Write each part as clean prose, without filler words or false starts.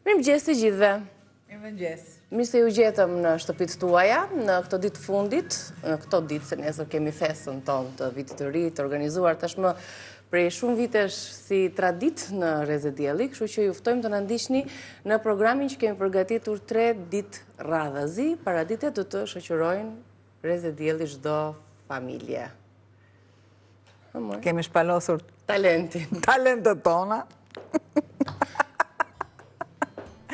Mirëmëngjes të gjithëve. Mirëmëngjes. Mirë se ju gjetëm në shtëpitë tuaja, në këto ditë fundit, në këto ditë se nesër kemi festën tonë të vitit të ri, të organizuar tashmë prej shumë vitesh si tradit në Reze Dielli, kështu që ju ftojmë të na ndiqni në programin që kemi përgatitur 3 ditë radhazi, paraditet do të shoqërojnë Reze Dielli çdo familje. Kemi shpalosur talentet tona.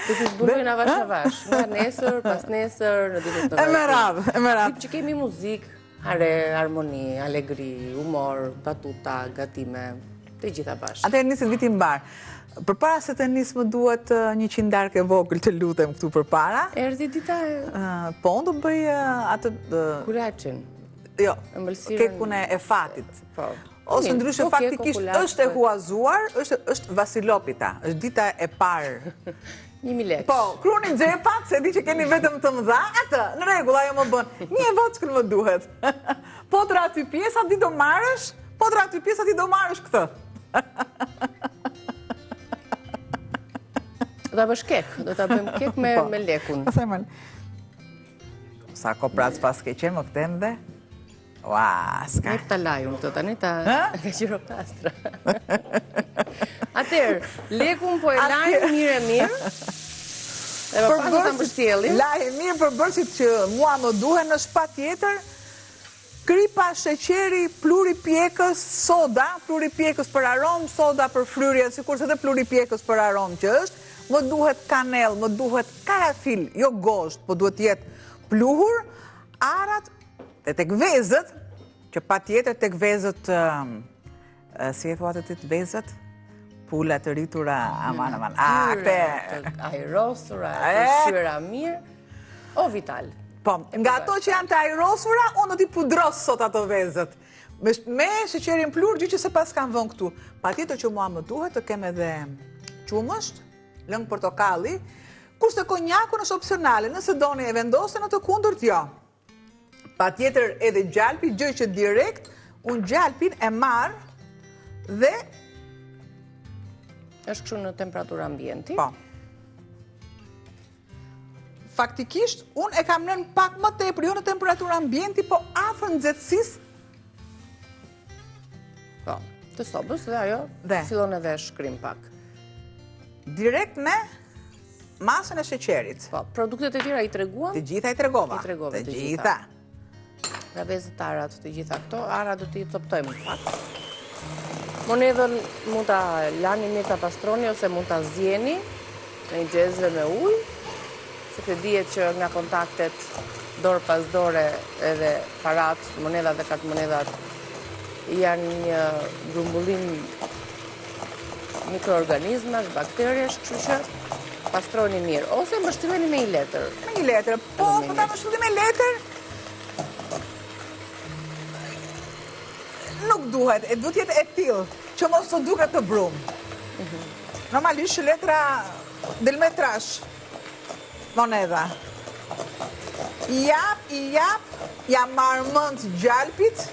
Të të zbulojnë avash, nga nesër, pas nesër, në ditët të vazhdim. E me radhë. Që kemi muzikë, hare, harmoni, allegri, humor, batuta, gatime, të gjitha bashkë. Atëherë niset viti mbar. Përpara se të nis më duhet 100 darkë e vogël të lutem këtu përpara. Erdhi dita e... Po, unë do bëj atë... Kuraçin. Jo, kekun e fatit. Po. Ose ndryshe faktikisht është e huazuar, është Vasilopita, është dita e parë. 1000 lekë. Po, kruni xhepat, se di që keni vetëm të mëdha, atë, në rregull, ajo më bën. 1 vockën më duhet. Po tra aty pjesa ti do marrësh, po tra aty pjesa ti do marrësh këtë. Do ta bësh kek, do ta bëjmë kek me lekun. Po them. Sa kopras pas ke qenë më kthem dhe? Ua, s'ka. Ta lajun këtë, tani ta ka qiro pastra. Atëherë, lekun po e lajmë mirë e mirë. Dhe më pas ta mbështjellim. Lajë mirë për bërësit që mua më duhen në patjetër kripa sheqeri pluripjekës soda, pluripjekës për aromë, soda për fryrje, sikurse edhe pluripjekës për aromë që është, më duhet kanell, më duhet karafil, jo gosht, po duhet jetë pluhur, arat dhe tek vezët, që patjetër tek vezët, si e thua të vezët? Pula të rritura, aman. Të ajrosura, të shyra mirë, o vital. Po, nga ato që janë të ajrosura, unë do t'i pudros sot ato vezët. Me sheqerin plur, gjë që se pas kanë vënë këtu. Patjetër që mua më duhet të kem edhe qumësht, lëng portokalli, kurse konjakun është opsionale, nëse doni e vendose në të kundërt, jo. Patjetër edhe gjalpi, gjë që direkt, unë gjalpin e marë dhe është kështu në temperaturë ambienti? Po. Faktikisht, unë e kam nën pak më tepër, jo në temperaturë ambienti, po afër nxehtësisë. Po, të sobës dhe ajo fillon edhe shkrim pak. Direkt me masën e sheqerit. Po, produktet e tjera i treguam? Të gjitha i tregova. Të gjitha. Nga vezët arat, të gjitha këto, arat do t'i coptojmë pak. Monedhën mund ta lani mirë ta pastroni ose mund ta zjeni në një xhezve me ujë, sepse dihet që nga kontaktet dorë pas dore edhe parat, monedhat dhe kartmonedhat janë një grumbullim mikroorganizmash, bakteriesh, kështu që pastroni mirë ose mbështilleni me një letër. Me një letër. Po ta mbështillni me letër. Nuk duhet, e duhet jetë e tillë, që mos të duket të brumë. Normalisht letra del metrash, monedha. I jap, ja marr mend gjalpit,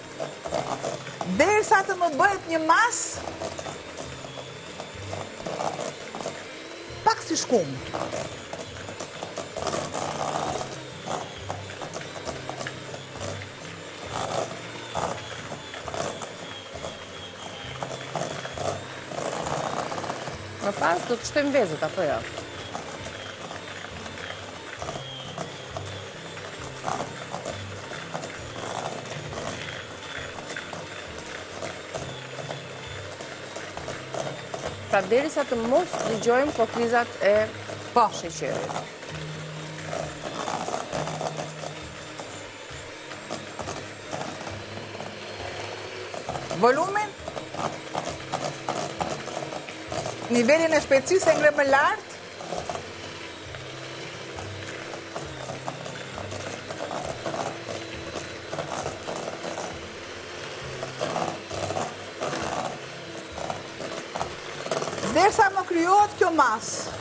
derisa të më bëhet një mas pak si shkum. Më pas do të shtojmë vezët, apo jo? Pra derisa të mos dëgjojmë pokrizat e sheqerit. Volumin? Nivelin e shpejtësisë e ngre më lartë. Derisa më krijohet kjo masë.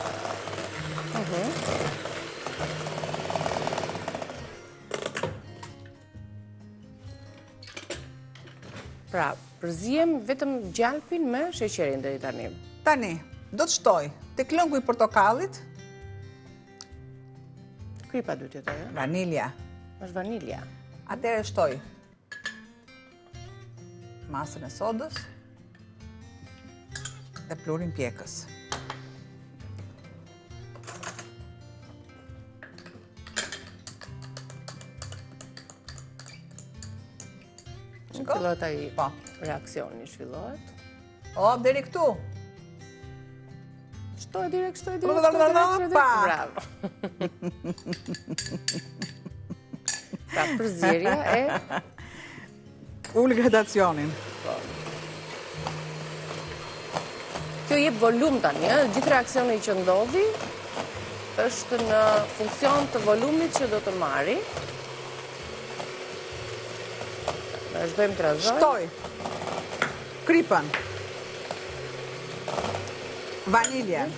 Pra, përzijem vetëm gjalpin me sheqerin deri tani. Tani, do të shtoj tek lëngu i portokallit kripa dy tjetër? Vanilja. Është vanilja. Atëherë shtoj masën e sodës dhe plurin pjekës. Fillohet ai reaksioni, shvillohet. O, deri këtu. Shtoj direkt. Bravo. Pra, përzierja e... Ullë gradacionin. Kjo jep volum tani, gjithë reaksioni që ndodhi është në funksion të volumit që do të marri. Vazhdojmë të razojmë. Shtoj kripën, vaniljen,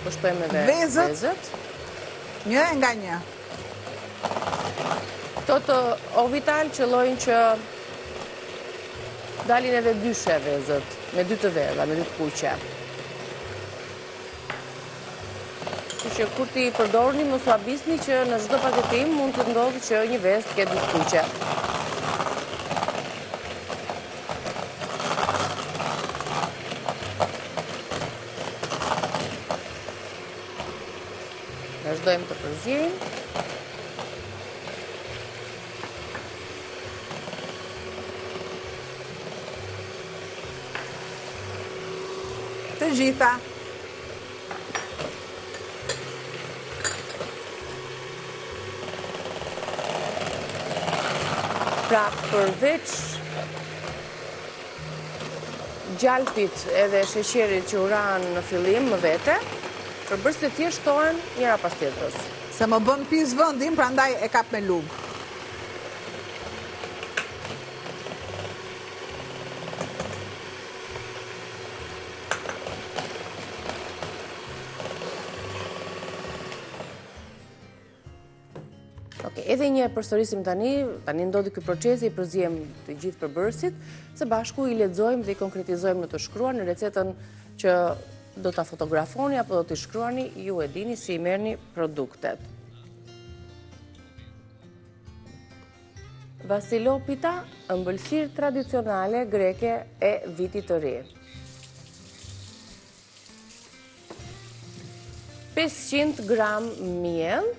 po shtojmë edhe vezët. Një nga një. Këto të Ovital qëllojnë që dalin edhe dyshe vezët, me dy të verdha, me dy të kuqe. Që kur ti përdorni, mos u habisni që në çdo paketim mund të ndodhë që një vezë të ketë dy të kuqe. Vazhdojmë të përziejmë. Të gjitha. Pra, përveç gjalpit edhe sheqerit që u ranë në fillim më vete, përbërës të tjerë shtohen njëra pas tjetrës. Se më bën pis vëndim, prandaj e kap me lugë. Edhe një përsërisim tani ndodhi ky procesi, i përzijem të gjithë përbërësit, së bashku i lexojmë dhe i konkretizojmë në të shkruar në recetën që do ta fotografoni apo do t'i shkruani, ju e dini si i merrni produktet. Vasilopita, ëmbëlsirë tradicionale greke e vitit të ri. 500 gram miell,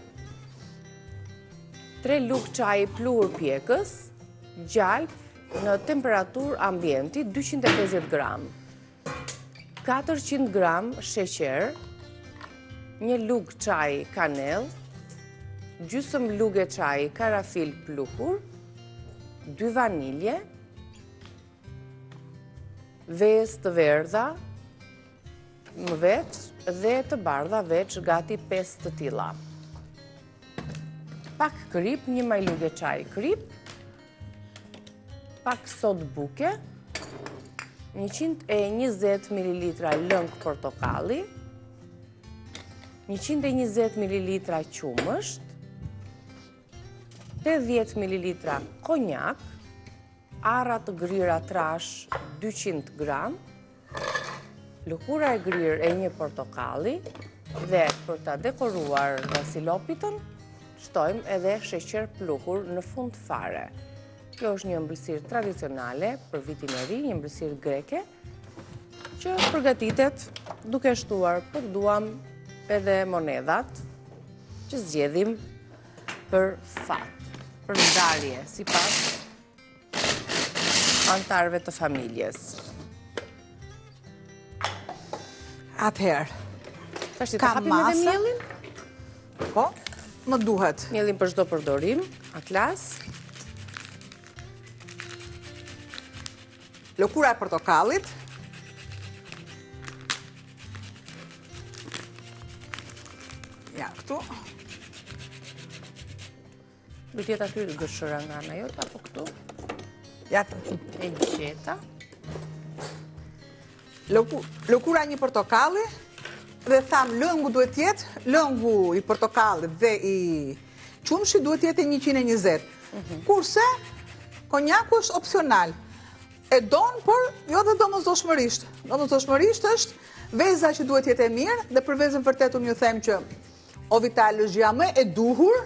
3 lugë çaj plur pjekës, gjalp në temperaturë ambienti 250 gram, 400 gram sheqer, 1 lugë çaj kanell, gjysmë lugë çaj karafil pluhur, 2 vanilje, vezë të verdha, më veç, dhe të bardha veç gati 5 të tilla. Pak krip, 1 majlugë çaj krip, pak sod buke, 120 ml lëng portokalli, 120 ml qumësht, 80 ml konjak, arra të grira trash 200 gram, lëkura e grirë e 1 portokalli dhe për ta dekoruar vasilopitën, shtojmë edhe sheqer pluhur në fund fare. Kjo është një ëmbëlsirë tradicionale për vitin e ri, një ëmbëlsirë greke, që përgatitet duke shtuar për duam edhe monedhat që zgjedhim për fat, për ndarje, sipas antarëve të familjes. Atëherë, Tash të hapim edhe miellin? Po, më duhet. Miellin për çdo përdorim, atlas. Lëkura e portokallit. Ja, këtu. Duhet jetë aty gëshëra nga ana jote apo këtu? Ja, E gjeta. Lëkura 1 portokalli dhe tham lëngu duhet jetë, lëngu i portokallit dhe i qumshit duhet jetë 120. Kurse konjaku është opsional. E don, por jo dhe domosdoshmërisht. Domosdoshmërisht është veza që duhet jetë e mirë, dhe për vezën vërtet unë ju them që o Vital është gjëja më e duhur,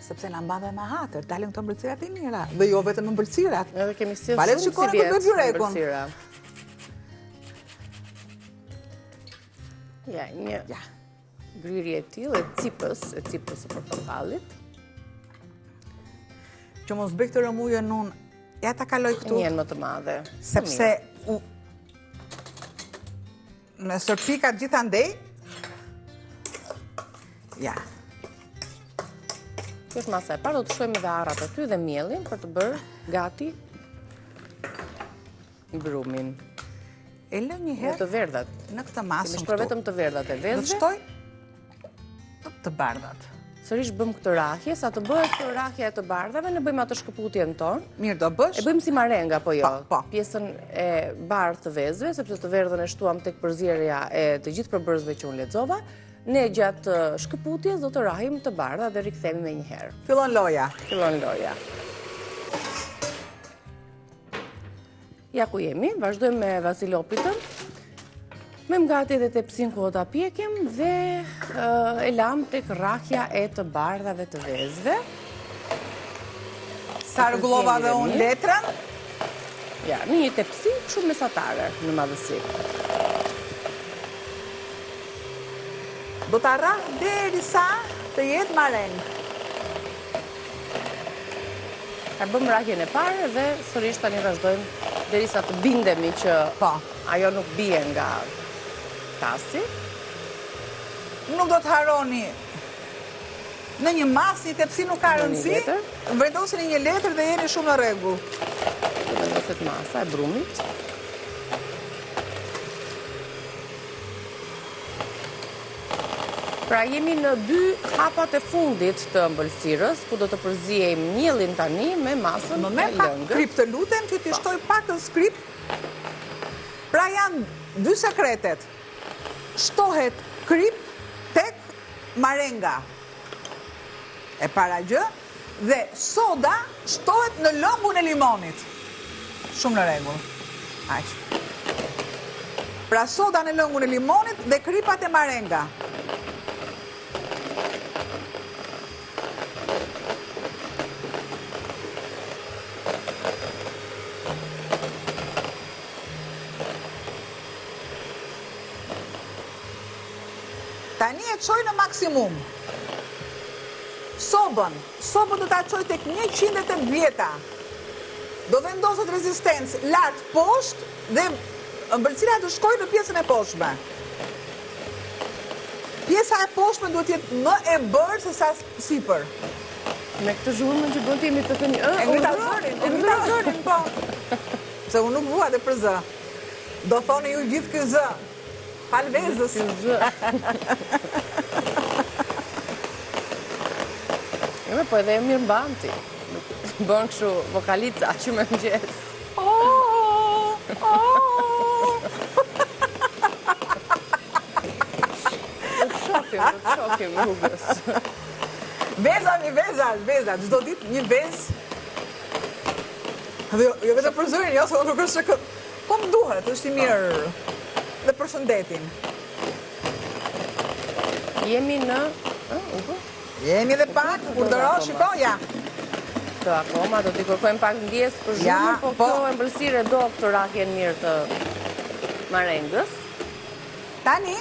sepse na mban dhe më hatër, dalin këto mbërcirat e mira, dhe jo vetëm mbërcirat. Edhe kemi sjellë Palet shumë shikoni si vjet këtë byrekun. mbërësira. Ja, një gryrje e tillë e cipës së portokallit. Që mos bëj këtë rëmujë në unë, ja ta kaloj këtu. Njën më të madhe. Sepse në sërpikat gjithandej, ja. Kjo është masa e parë, do të shojmë edhe arrat aty dhe mielin për të bërë gati brumin. E lë një Në herë të verdhat. në këtë masë Kemi shpër vetëm të verdhat e do të vezëve. shtoj të bardhat. Sërish bëm këtë rahje, sa të bëhet këtë rahje e të bardhave, ne bëjmë atë shkëputjen tonë. Mirë do bësh. E bëjmë si marenga, po jo. Po. Pjesën e bardhë të vezëve, sepse të verdhën e shtuam tek përzierja e të gjithë përbërësve që unë lexova. Ne gjatë shkëputjes do të rahim të bardha dhe rikthehemi më një herë. Fillon loja. Fillon loja. Ja ku jemi, vazhdojmë me vasilopitën. Me gati edhe tepsin ku ta pjekim dhe e lam tek rrahja e të bardhave të vezëve. Sa rregullova dhe unë letrën. Ja, në një tepsi shumë mesatare në madhësi. Do ta rrah derisa të jetë mareng. E bëm rrahjen e parë dhe sërish tani vazhdojmë derisa të bindemi që ajo nuk bie nga tasi. Nuk do të harroni në një masë, një tepsi nuk ka rëndësi, vendosni një letër dhe jeni shumë në rregull. Vendoset masa e brumit. Pra jemi në 2 hapat e fundit të ëmbëlsirës, ku do të përzijejmë mielin tani me masën Më e merr pak lëngët. krip të lutem që t'i shtoj pakën skrip. Pra janë 2 sekretet. Shtohet krip tek marenga. E para gjë, dhe soda shtohet në lëngun e limonit. Shumë në rregull. Aq. Pra soda në lëngun e limonit dhe kripat e marenga. Tani e qoj në maksimum. Sobën do ta qoj tek 180 vjeta. Do vendoset rezistencë lart poshtë dhe ëmbëlsira do shkojë në pjesën e poshtme. Pjesa e poshtme duhet jetë më e bërë se sa sipër. Me këtë zhurmën që bën ti të thëni E ngita zërin, po. Se unë nuk vua dhe për zë. Do thoni ju gjithë ky zë. Fal vezës. Po edhe e mirë mban ti. Bën kështu vokalica që më mëngjes. Do të shokim rrugës. Veza, çdo ditë një vezë. Dhe jo vetëm për zërin, jo, se nuk është se po më duhet, është i mirë. Dhe përshëndetin. Jemi në... Jemi dhe pak, urdhëro, shiko, ja. Të akoma, do t'i kërkojmë pak ndjes për zhurmën, po kjo ëmbëlsirë do këtë rahjen mirë të marengës. Tani,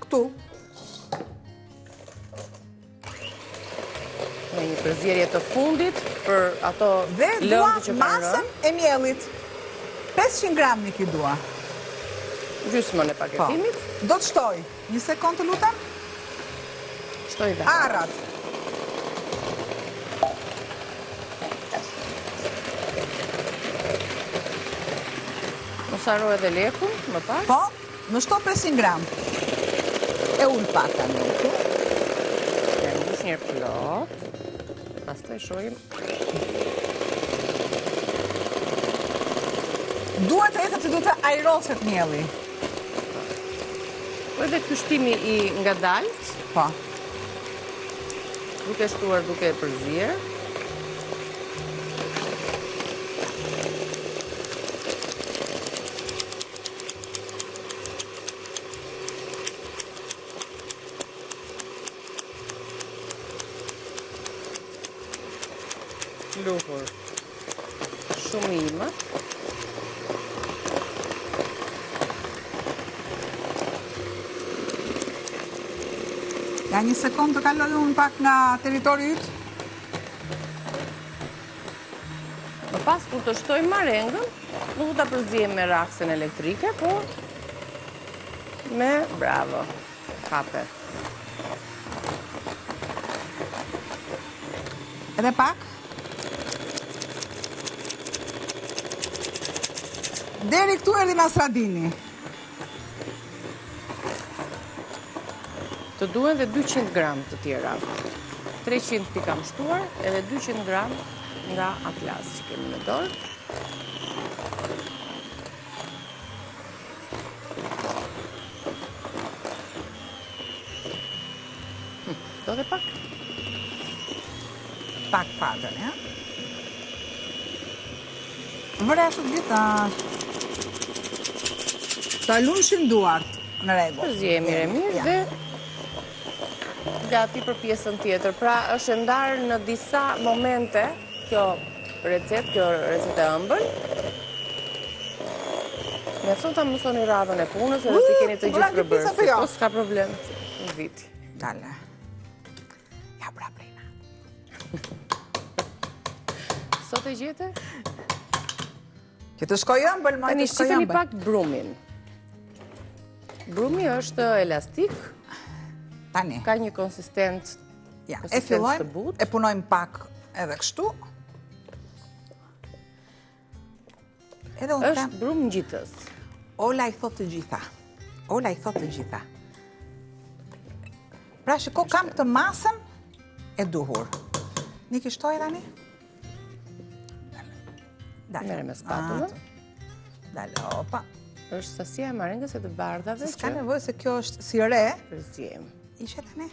këtu, me një përzierje të fundit për ato dhe dua lëndë që kanë masën e miellit. 500 gram një ki dua. Gjysmën e paketimit. Do të shtoj. Një sekond të lutem. Shtoj dhe arrat. Mos haro edhe lekun, më pas. Po, më shto 500 gram. E ull pak tani. Ja, mbush një plot. Pastaj shohim. Duhet të jetë se duhet të ajroset mielli. Edhe ky shtimi i ngadalt, Po. duke shtuar, duke e përzier. Luhur shumimët. Ja një sekundë të kaloj unë pak nga territori yt. Më pas kur të shtoj marengën, nuk do ta përzijem me raksen elektrike, po me bravo, hape. Edhe pak. Deri këtu erdhi Nasradini. Të duhen dhe 200 gram të tjera. 300 pi kam shtuar, edhe 200 gram nga atlas që kemi në dorë. Do dhe pak. Pak fatën, ja. Vëre ashtu gjitha. Ta lunshin duart në rregull. Përzihemi mirë dhe gati për pjesën tjetër. Pra është e ndarë në disa momente kjo recetë e ëmbël. Mjafton ta mësoni radhën e punës edhe ti keni të gjithë përbërësit. Po s'ka problem. Në viti. Dale. Ja pra prina. Sot e gjete? Që të shkoj ëmbël, ma Tani të shkoj shqipeni ëmbël. pak brumin. Brumi është elastik, Tani. ka një konsistencë Ja, e të fillojmë, butë. e punojmë pak edhe kështu. Edhe unë them, Është brum ngjitës. Ola i thot të gjitha. Ola i thot të gjitha. Pra shiko kam këtë masën e duhur. Një kishtoj tani? Dale. Mere me spatullën. Dale, opa. Është sasia e marengës e të bardhave S'ka që nevojë se kjo është si re. përzijem. Ishe tani?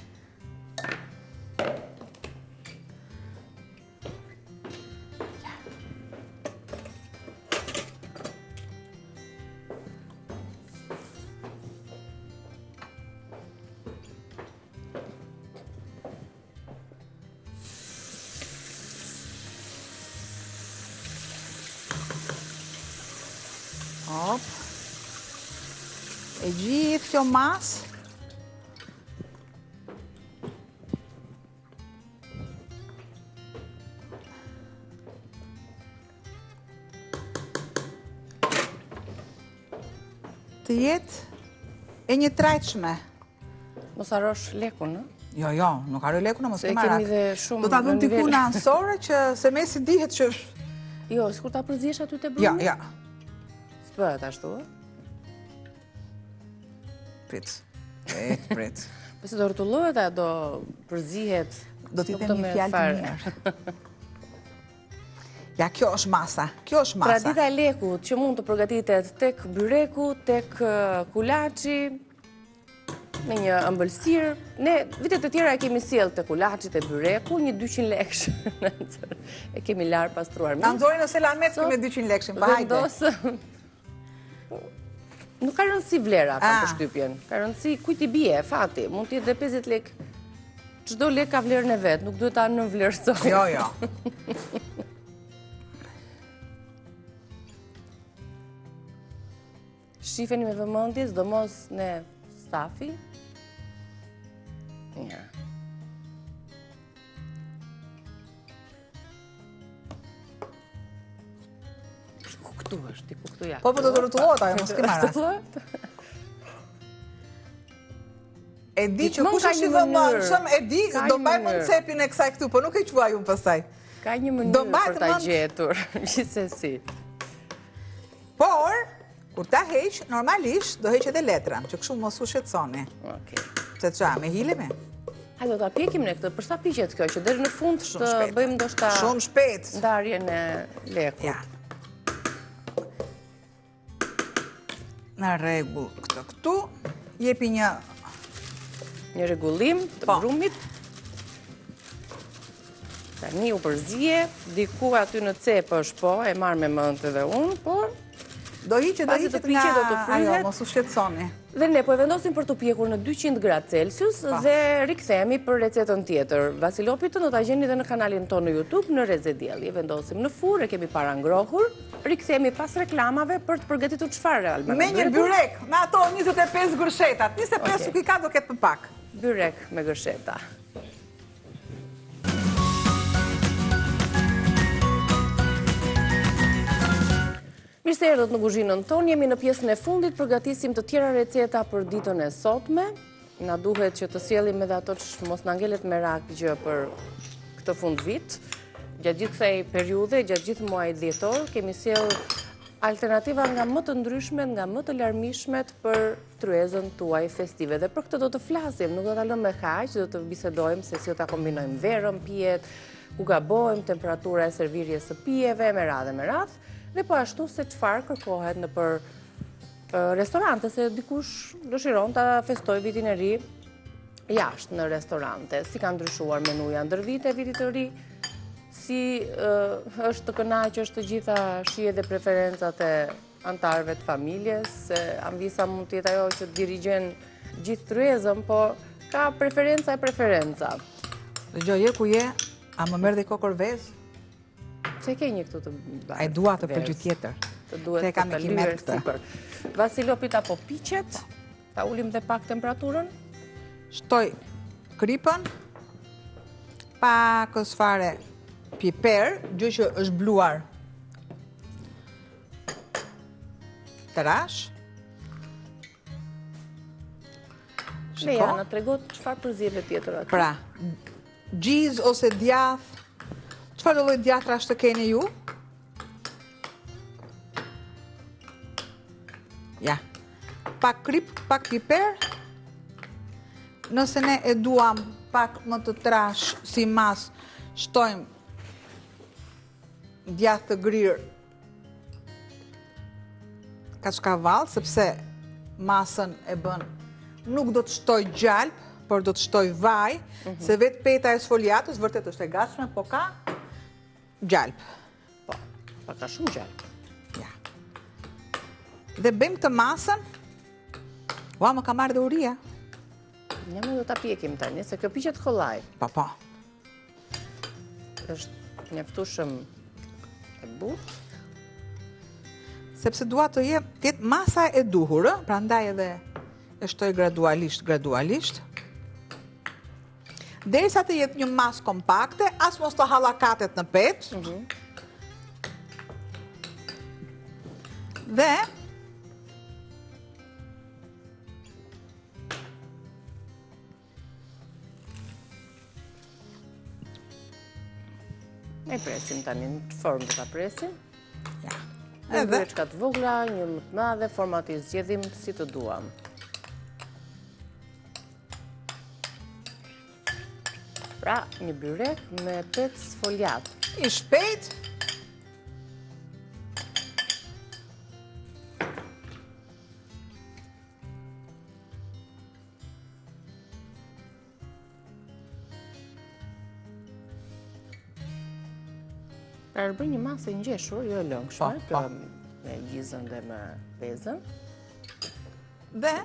Hop. E gjithë kjo masë. Të jetë e një trajtshme. Mos harrosh lekun, ë? Jo, nuk harroj lekun, mos Se ke marak. kemi dhe shumë Do ta vëm në diku nivel. në ansore që se mesi dihet që është. Jo, sikur ta përzihesh aty te brumi. Ja. S'bëhet ashtu, ë? Prit. Po se do rrotullohet a do përzihet? Do t'i nuk them një merret fjalë të fare. mirë. Ja, kjo është masa. Kjo është masa. Tradita e lekut që mund të përgatitet tek byreku, tek kulaçi, me një ëmbëlsirë. Ne vitet e tjera e kemi sjell te kulaçi, te byreku, një 200 lekësh. E kemi larë pastruar mirë. Na nxori në selamet me 200 lekshin, pa hajde. Vendosëm. Nuk ka rëndësi vlera, kam përshtypjen. Ka rëndësi kujt i bie, fati. Mund të jetë dhe 50 lekë. Çdo lek ka vlerën e vet, nuk duhet ta nënvlerësoj. Jo. Shifeni me vëmendje, sidomos në stafi. Ja. Ti ku këtu është, ti ku këtu ja. Po do të rrotullohet ajo, mos ke marrë. Rrotullohet? E di që Gjithmonë kush ka është i një mënyrë. vëmendshëm, e di, Ka do një mbaj mënyrë. mend cepin e kësaj këtu, po nuk e quaj unë pastaj. Ka një Do mënyrë mbajt për ta mend- gjetur, gjithsesi. Por, kur ta heq, normalisht do heq edhe letrën, që kështu mos u shqetësoni. Okej. Se ç'a, me hilemi? Hajde, do ta pjekim ne këtë, për sa piqet kjo, që deri në fund Shumë të shpejt. bëjmë ndoshta Shumë shpejt. ndarjen e lekut. Ja. Në rregull, këtë këtu, jepi një rregullim të brumit. Tani u përzije, diku aty në cepë është po, e marrë me mend edhe unë, por do hiqet nga ajo, mos u shqetësoni. Dhe ne po e vendosim për të pjekur në 200 gradë Celsius dhe rikthehemi për recetën tjetër. Vasilopitën do ta gjeni edhe në kanalin tonë në YouTube në Reze Dielli. Vendosim në furrë, e kemi para ngrohur. Rikthehemi pas reklamave për të përgatitur çfarë Alma? Me një byrek, me ato 25 gërsheta. 25 nuk i ka, do ketë më pak. Byrek me gërsheta. Mirë se erdhët në kuzhinën tonë, jemi në pjesën e fundit, përgatisim të tjera receta për ditën e sotme. Na duhet që të sjellim edhe ato që mos na ngelet merak gjë për këtë fund vit. Gjatë gjithë kësaj periudhe, gjatë gjithë muajit dhjetor, kemi sjell alternativa nga më të ndryshmet, nga më të larmishmet për tryezën tuaj festive. Dhe për këtë do të flasim, nuk do ta lëmë me kaq, do të bisedojmë se si do ta kombinojmë verën, pijet, ku gabojmë, temperatura e servirjes së pijeve, me radhë. Dhe po ashtu se çfarë kërkohet në për restorante, se dikush dëshiron ta festoj vitin e ri jashtë në restorante. Si ka ndryshuar menuja ndër vite e vitit të ri, si është të kënaqësh të gjitha shijet dhe preferencat e antarëve të familjes, se Anvisa mund të jetë ajo që dirigjen gjithë tryezën, po ka preferenca e preferenca. Dëgjoj, ku je? A më merr dhe kokër vezë? Se ke një këtu të bërë? A i dua të për gjë tjetër. Të duhet të të lyrë sipër. Vasilopit apo piqet, ta ulim dhe pak temperaturën. Shtoj kripën, pakës fare piper, gjë që është bluar të rash. Me janë, tregot çfarë përzjeve tjetër aty. Pra, gjiz ose djath, çfarë lloj djathrash të keni ju? Ja. Pak krip, pak piper. Nëse ne e duam pak më të trash si mas, shtojmë djath të grirë kaçkavall, sepse masën e bën. Nuk do të shtoj gjalp, por do të shtoj vaj, se vetë peta e sfoliatës vërtet është e gatshme, po ka gjalp. Po, ka shumë gjalp. Ja. Dhe bëjmë këtë masën, më ka marrë dhe uria. Ja, më do ta pjekim tani, se kjo piqet kollaj. Po. Është mjaftueshëm e butë. Sepse dua të jetë masa e duhur, prandaj edhe e shtoj gradualisht. Derisa të jetë një masë kompakte, as mos të hallakatet në petë. Dhe e presim tani në formë të ta presim. Ja. Edhe byrečka të vogla, një më të madhe, format i zgjedhim si të duam. Pra, një byrek me 5 sfoliat. I shpejt. Pra bëj një masë ngjeshur, jo e lëngshme, me gjizën dhe me pezën. Dhe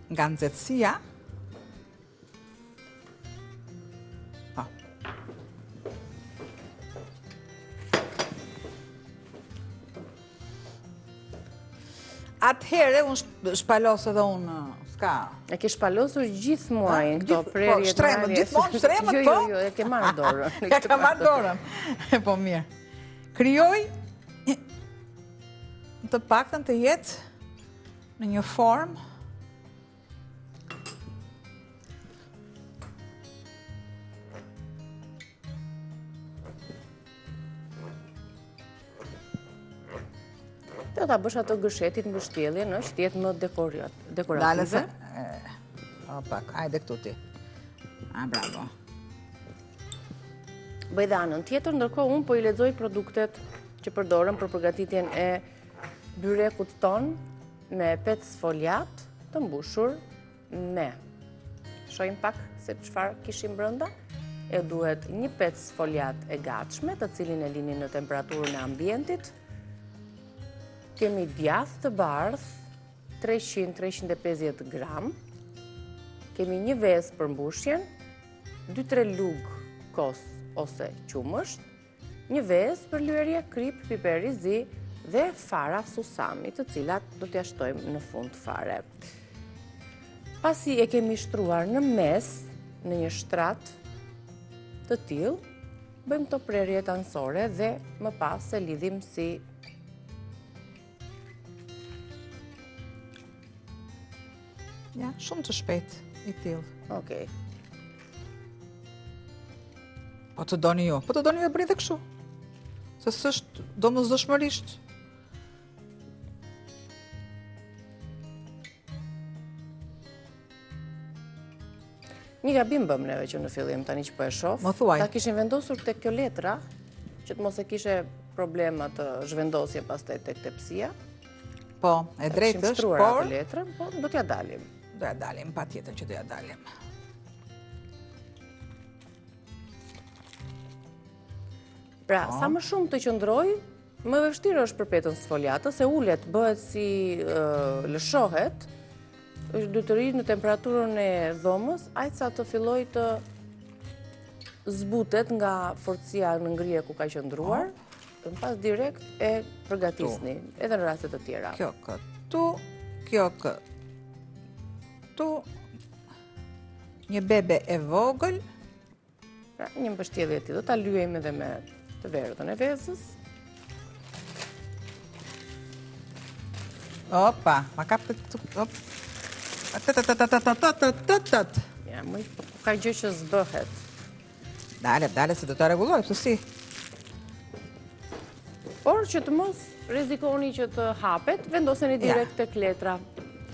nga nxehtësia atëhere unë shpalos edhe unë s'ka. E ke shpalosur gjithë muajin këto prerje. Shtremët, gjithmonë shtremët, po? Jo, e ke marrë dorën. Ja ka marrë dorën. Po mirë. Krijoj të paktën të jetë në një formë do ta bësh ato gërshetit në shtjelljen, që të jetë më dekorative. Dalë se pak, hajde këtu ti. Bravo. bëj dhe anën tjetër, ndërkohë unë po i lexoj produktet që përdorëm për përgatitjen e byrekut ton me pec sfoliat të mbushur me. Shohim pak se çfarë kishim brenda. E duhet një pec sfoliat e gatshme, të cilin e lini në temperaturën e ambientit. Kemi djath të bardh, 300-350 gram. Kemi një vezë për mbushjen, 2-3 lugë kos ose qumësht, një vezë për lyerje, krip, piper i zi dhe fara susami, të cilat do t'ja shtojmë në fund fare. Pasi e kemi shtruar në mes, në një shtrat të tillë, bëjmë të prerjet anësore dhe më pas e lidhim si Ja, shumë të shpejt i tillë. Okej. Po të doni ju. Po të doni ju e bëni dhe kështu. Se s'është domosdoshmërisht. Një gabim bëm neve që në fillim tani që po e shoh. Më thuaj. Ta kishin vendosur tek kjo letra, që të mos e kishe problema të zhvendosje pastaj tek tepsia. Po, e drejtë Kishim është, shtruar por atë letrën, po do t'ja dalim. do ja dalim, patjetër që do ja dalim. Pra, sa më shumë të qëndroj, më vështirë është për petën sfoliatë, se ulet, bëhet si lëshohet, është dytëri në temperaturën e dhomës, aq sa të filloj të zbutet nga forcia në ngrije ku ka qëndruar, në pas direkt e përgatisni, edhe në raste të tjera. Kjo këtu, kjo këtu, një bebe e vogël, Pra, një mbështjellje e tillë, do ta lyejmë edhe me të verdhën e vezës. opa, ma kap këtu, op. Ja, më ka gjë që zbëhet. Dale, se do ta rregulloj, pse si? Por që të mos rrezikoni që të hapet, vendoseni direkt tek letra.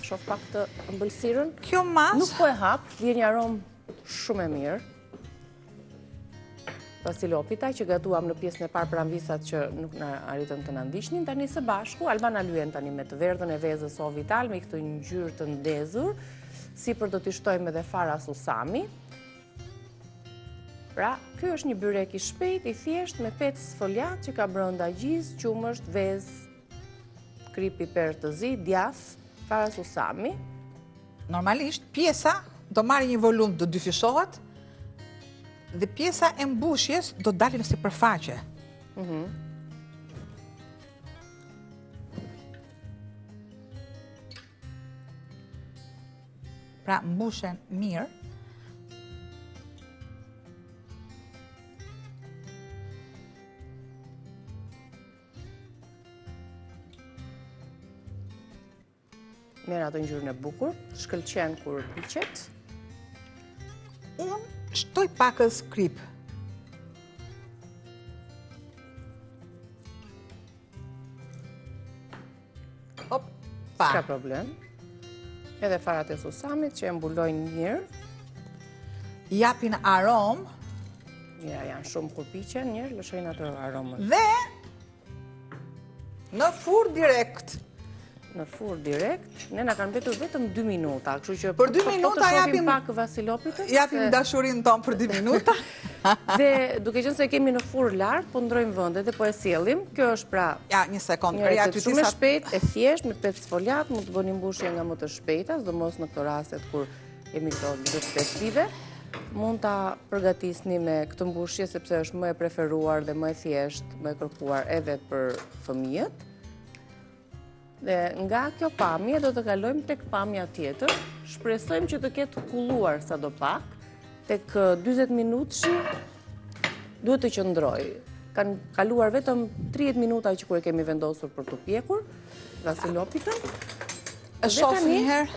Shoh pak të ëmbëlsirën. Kjo mas, Nuk po e hap, vjen një aromë shumë e mirë. Basilopita që gatuam në pjesën e parë për anvisat që nuk na arritën të na ndiqnin, tani së bashku Albana lyen tani me të verdhën e vezës o vital me këtë ngjyrë të ndezur, sipër do t'i shtojmë edhe fara susami. Pra, ky është një byrek i shpejt, i thjesht me pec sfoliat që ka brenda gjiz, qumësht, vezë, krip piper të zi, djath, fara susami. normalisht, pjesa do marrë një volum, do dyfishohet, dhe pjesa e mbushjes do dalin si përfaqe. Pra, mbushen mirë. Merr atë ngjyrën e bukur, shkëlqen kur piqet. Unë shtoj pakës krip. Opa. S'ka problem. Edhe farat e susamit që e mbulojnë mirë. Japin aromë Ja, janë shumë kur piqen, njërë lëshojnë atë aromën. dhe në furr direkt. Në furr direkt, ne na kanë mbetur vetëm 2 minuta, kështu që Për 2 po minuta të shohim japim- pak vasilopitën. Japim dashurinë tonë për 2 minuta. Dhe duke qenë se kemi në furr lart, po ndrojmë vendet dhe po e sjellim. Kjo është pra Ja, një sekond. një Reja recetë shumë e Tytisa. shpejt, e thjesht, me pec foliat, mund të bëni mbushje nga më të shpejta, sidomos në këto rastet kur kemi këto ditët festive. Mund ta përgatisni me këtë mbushje sepse është më e preferuar dhe më e thjesht, më e kërkuar edhe për fëmijët. Dhe nga kjo pamje do të kalojmë tek pamja tjetër. Shpresojmë që të ketë kulluar sadopak. Tek 40 minutëshi duhet të qëndroj. Kanë kaluar vetëm 30 minuta që kur e kemi vendosur për të pjekur vasilopitën. E shoh tani- një herë.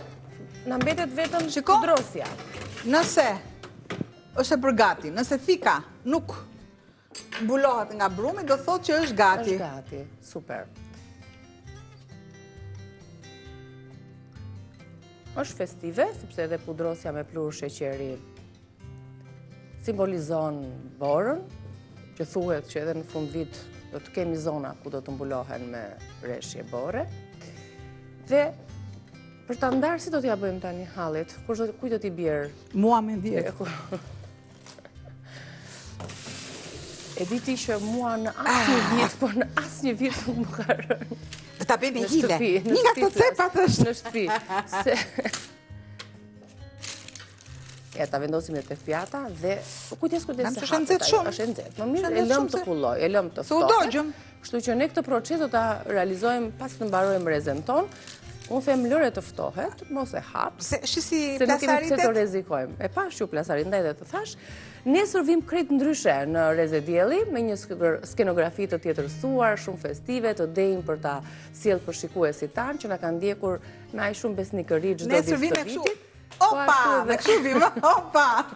Na mbetet vetëm Shiko. pudrosja. Nëse është e përgati, nëse thika nuk mbulohet nga brumi, do thotë që është gati. Është gati. Super. Është festive, sepse edhe pudrosja me plur sheqeri simbolizon borën, që thuhet që edhe në fund vit do të kemi zona ku do të mbulohen me reshje bore. Dhe për ta ndarë si do t'ja bëjmë tani hallit? Kujt do t'i bjerë? Mua me 10. E di ti që mua në asnjë vit, por në asnjë vit nuk më ka rënë. Do ta bëjmë hile. Një nga këto cepat është. Në shtëpi. Ja, ta vendosim në tefpjata dhe kujdes se është e nxehtë shumë. Është e nxehtë. Më mirë e lëm të pulloj, e lëm të Se u ftohet. dogjëm. Kështu që ne këtë proces do ta realizojmë pas të mbarojmë rrezën ton. Unë them lëre të ftohet, mos e hap. Se si Se nuk kemi pse të rrezikojmë. E pash ju plasaritet dhe të thash, nesër vim krejt ndryshe në Rrezë Dielli me një skenografi të tjetërsuar, shumë festive, të denjë për ta sjellë për shikuesit tanë që na kanë ndjekur me aq shumë besnikëri çdo ditë të vitit. Opa, dhe kështu vim, opa!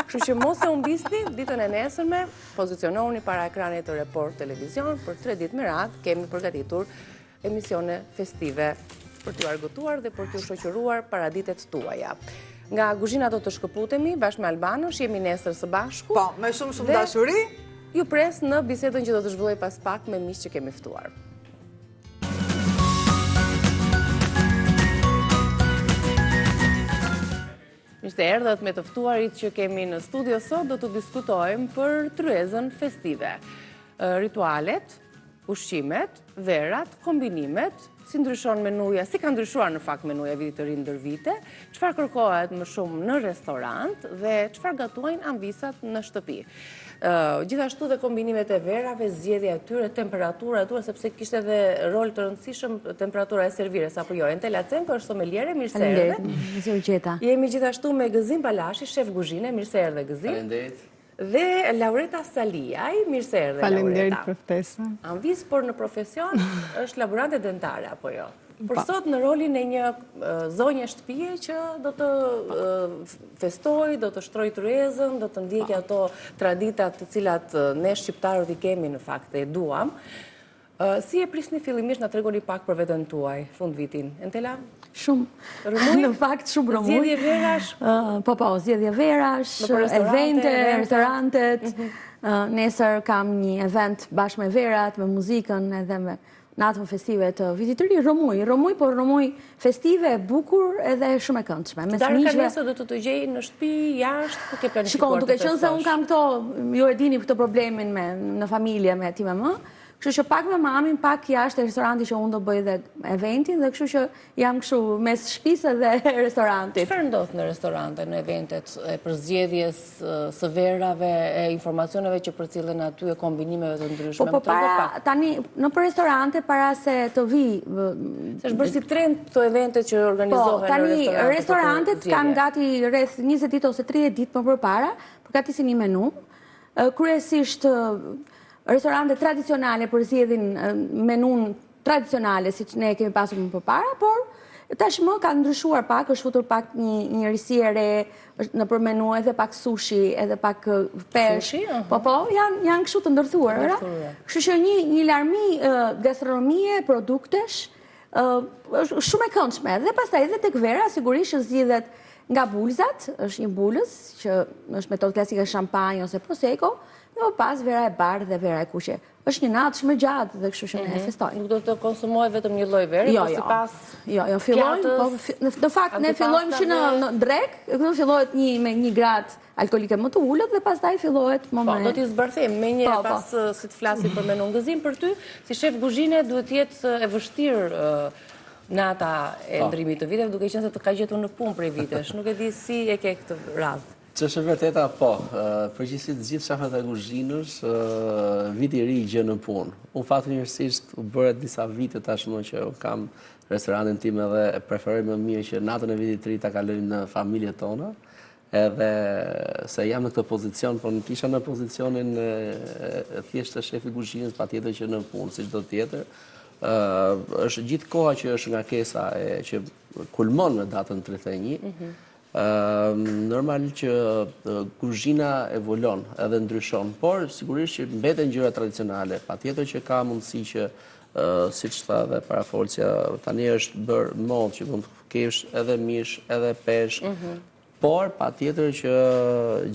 Kështu që mos e humbisni ditën e nesërme, pozicionohuni para ekranit të Report Televizion, për 3 ditë me radhë kemi përgatitur emisione festive për t'ju argëtuar dhe për t'ju shoqëruar paraditet tuaja. Nga kuzhina do të shkëputemi bashkë me Albanosh, jemi nesër së bashku. Po, me shumë dashuri. Ju pres në bisedën që do të zhvilloj pas pak me miq që kemi ftuar. Mirë se erdhët me të ftuarit që kemi në studio sot, do të diskutojmë për tryezën festive. Ritualet, ushqimet, verat, kombinimet, si ndryshon menuja, si ka ndryshuar në fakt menuja vitit të ri ndër vite, çfarë kërkohet më shumë në restorant dhe çfarë gatuajnë anvisat në shtëpi. Gjithashtu dhe kombinimet e verave, zgjedhja e tyre, temperatura e tyre, sepse kishte edhe rol të rëndësishëm temperatura e servires apo jo. Entela Cenko është someliere, mirë se erdhe. Jemi gjithashtu me Gëzim Balashi, shef kuzhine, mirë se erdhe Gëzim. Faleminderit. Dhe Laureta Saliaj, mirë se erdhe Laureta. Faleminderit për ftesën. Anvis, por në profesion është laborante dentare apo jo? Por sot në rolin e një zonje shtëpie që do të festoj, do të shtroj tryezën, do të ndjekë ato traditat të cilat ne shqiptarët i kemi në fakt e duam. Si e prisni fillimisht na tregoni pak për veten tuaj fund vitin? Entela? Shumë. Në fakt shumë rëmuj. Zgjedhje verash? Po, zgjedhje verash, evente, restorantet. Nesër kam një event bashkë me verat, me muzikën edhe me natën festive të vitit të ri. Rëmuj, por rëmuj festive, bukur edhe shumë e këndshme. Darë ka nesër do të gjej në shtëpi, jashtë, ku ke planifikuar të festosh? Shikon, duke qenë se unë kam këto, ju e dini këtë problemin në familje me ti me më, kështu që pak me mamin, pak jashtë e restoranti që unë do bëj dhe eventin, dhe kështu që jam kështu mes shtëpisë dhe restorantit. Çfarë ndodh në restorante, në eventet e përzgjedhjes së verave, e informacioneve që përcillen aty, e kombinimeve të ndryshme? Po para tani në për restorante para se të vi. Se është bërë si trend këto evente që organizohen në restorante. Tani restorantet kanë gati rreth 20 ditë ose 30 ditë më përpara, përgatisin një menu. Kryesisht restorante tradicionale përzgjedhin menun tradicionale, si që ne kemi pasur më përpara, por tashmë ka ndryshuar pak, është futur pak një risi e re në për menu, edhe pak sushi, edhe pak pesh. Sushi? Po, janë kështu të ndërthuar. Kështu që një larmi gastronomie, produktesh, shumë e këndshme. Dhe pastaj edhe tek vera, sigurisht zgjidhet nga bulzat, është një bulës, që është metodë klasike shampanjë ose prosecco, dhe pas vera e bardhë dhe vera e kuqe. Është një natë shumë gjatë dhe kështu që ne festojmë. Nuk do të konsumohet vetëm një lloj vere, po sipas fillojmë, në fakt ne fillojmë që në drek, këtu fillohet me 1 gradë alkolike më të ullët dhe pastaj fillohet më me... Po, do t'i zbërthejmë me një pas si të flasim për menun. Gëzim, për ty, si shef kuzhine, duhet jetë e vështirë nata e ndrimit të viteve, duke qenë se të ka gjetur në punë prej vitesh. Nuk e di si e ke këtë radhë. Që është e vërteta, po. Përgjithësisht gjithë shafat e kuzhinës, viti i ri gjë në punë. Unë fatmirësisht u bëre disa vite tashmë që kam restorantin tim edhe preferoj më mirë që natën e vitit të ri ta kalojmë në familjet tona. Edhe se jam në këtë pozicion, por nuk isha në pozicionin thjesht të shefi kuzhinës, patjetër që në punë, si çdo tjetër. Është gjithë koha që është nga kesa që kulmon në datën 31. Normal që kuzhina evolon edhe ndryshon, por sigurisht që mbeten gjëra tradicionale. Patjetër që ka mundësi që, siç tha dhe parafolësia, tani është bërë modë që mund të kesh edhe mish, edhe peshk, Por, patjetër që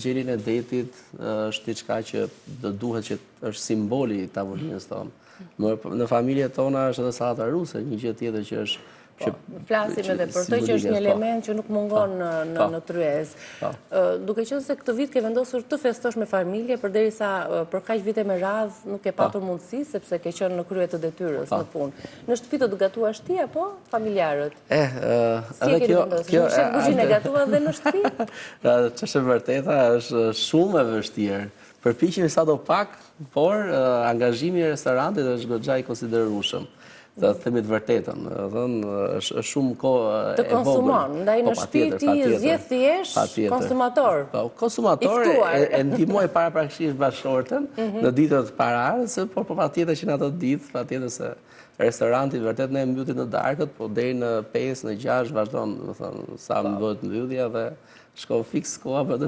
gjelin e detit është diçka që do duhet që është simboli i tavolinës tonë. Në familjet tona është edhe sallata ruse, një gjë tjetër që është Flasim edhe për të që është një element që nuk mungon në tryezë. Duke qenë se këtë vit ke vendosur të festosh me familje, përderisa për kaq vite me radhë nuk ke patur mundësi sepse ke qenë në krye të detyrës në punë. Në shtëpi do të gatuash ti apo familjarët? Si e keni vendosur? Një shef kuzhinë e gatuar edhe në shtëpi? Ç'është vërteta, është shumë e vështirë. Përpiqemi sadopak, por angazhimi i restorantit është goxha i konsiderueshëm. Të themi të vërtetën, është shumë kohë e të konsumon, ndaj në shtëpi ti zgjedh të jesh konsumator. Konsumator e ndihmoj paraprakisht bashkëshorten në ditët paraardhëse, por patjetër që në ato ditë, patjetër se restoranti vërtet ne mbyllit në darkët, po deri në 5, në 6 vazhdon, sa më bëhet mbyllja dhe shko fiks koha për të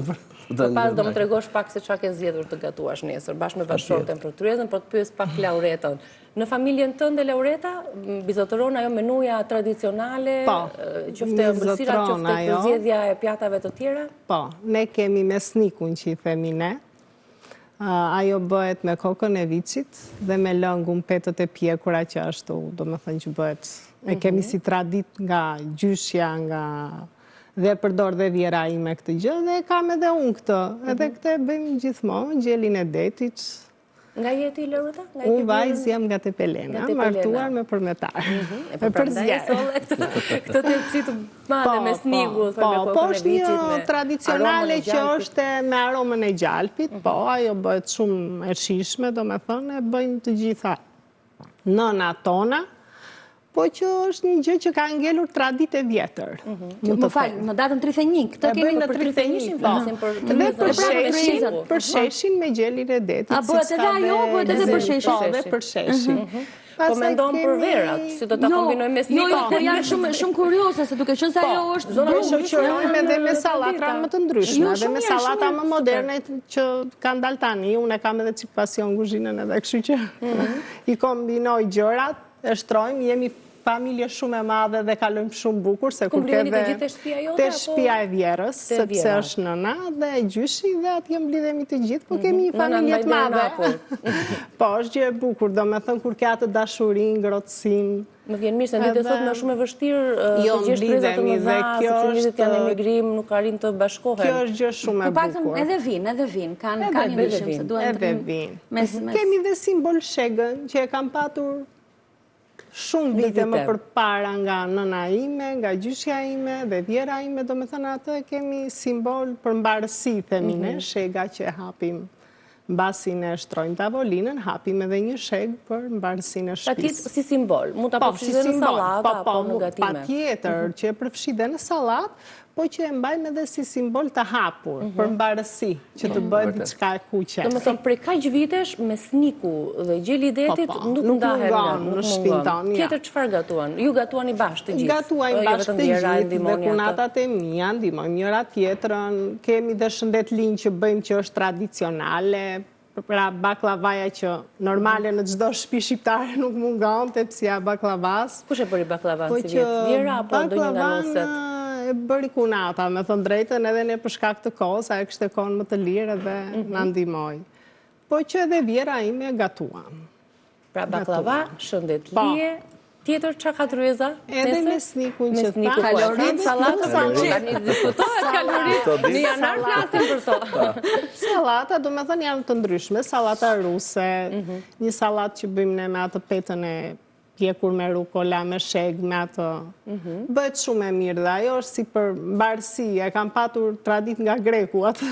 pas do më tregosh pak se çka ke zgjedhur të gatuash nesër, bashkë me bashkëshorten për tryezën, por të pyes pak Lauretën. Në familjen tënde, Laureta, bizotëron ajo menuja tradicionale, qoftë ëmbëlsira, qoftë përzgjedhja e pjatave të tjera? Po, ne kemi mesnikun që i themi ne. Ajo bëhet me kokën e vicit dhe me lëngun petët e pjekura që ashtu, do me thënë që bëhet. E kemi si tradit nga gjyshja, nga dhe përdor dhe vjera ime këtë gjë, dhe kam edhe unë këtë. Edhe këtë bëjmë gjithmonë, gjelin e detit. Nga jeti, Laureta? Unë vajzë jam nga Tepelena, martuar me përmetar. E përndaj e solle këtë të citë madhe me snigu, me kokën e vicit. Po, është një tradicionale që është me aromën e gjalpit, po, ajo bëhet shumë e shishme, do me thënë, e bëjnë të gjitha nëna tona, po që është një gjë që ka ngelur traditë e vjetër. Më falë, në datën 31, këtë kemi në 31, dhe për sheshin me gjelin e detit. A bëhet edhe ajo, bëhet edhe për sheshin? Po, dhe për sheshin. Po mendon për verat, si do ta kombinojmë me snikun? Jo, po janë shumë kurioze, se duke qenë se ajo është... Ne shoqërojmë edhe me sallata më të ndryshme, edhe me sallata më moderne që kanë dalë tani. Unë e kam edhe çik pasion kuzhinën edhe, kështu që i kombinoj gjërat, e shtrojmë, jemi familje shumë e madhe dhe kalojmë shumë bukur, se kur keve të shtëpia e vjerës, sepse është nëna dhe gjyshi dhe atje mblidhemi të gjithë, po kemi një familje të madhe. Po, është gjë e bukur, do me thënë kur ke atë dashurin, ngrohtësin. Më vjen mirë se në ditë e sot më shumë e vështirë të gjesh prezat të mëdha, sepse njerëzit janë emigrim, nuk arrin të bashkohen. Kjo është gjë shumë e bukur. Edhe vin, kanë një ndryshim se duhen të... Kemi dhe simbol shegën që e kam patur shumë vite më përpara nga nëna ime, nga gjyshja ime dhe vjera ime, do me thënë atë kemi simbol për mbarësi, themine, shega që hapim mbasi ne shtrojmë tavolinën, hapim edhe një shegë për mbarësinë e shtëpisë. Ta si simbol, mund ta përfshi dhe në sallatë apo në gatime? Patjetër që e përfshi dhe në sallatë, po që e mbajmë edhe si simbol të hapur, për mbarësi, që të bëhet diçka e kuqe. Do më thëmë, prej kaq vitesh, me sniku dhe gjeli i detit, nuk ndahen nga, në shtëpinë tonë. Tjetër çfarë gatuan? Ju gatuani bashkë të gjithë? Gatuajmë bashkë të gjithë dhe kunatat e mia, ndihmojmë njëra tjetrën, kemi dhe shëndetlinj që bëjmë që është tradicionale, pra baklavaja që normale në çdo shtëpi shqiptare nuk mungon, tepsia baklavas. Kush e bëri baklavan si vjet? Vjera apo ndonjë nga nuset? E bëri kunata, me thënë drejtën, edhe ne për shkak të kohës, ajo kishte kohën më të lirë dhe na ndihmoi. Po që edhe vjera ime gatuan. Pra baklava, shëndetlije, tjetër çka ka tryeza? Edhe me snikun që tha. Kalorit, sallatë, tani diskutohet kalorit. Në janar flasim për to. Sallata, do me thënë janë të ndryshme, sallata ruse, një sallatë që bëjmë ne me atë petën e pjekur me rukola, me sheg, me atë. Bëhet shumë e mirë dhe ajo është si për mbarësi, e kam patur tradit nga greku atë.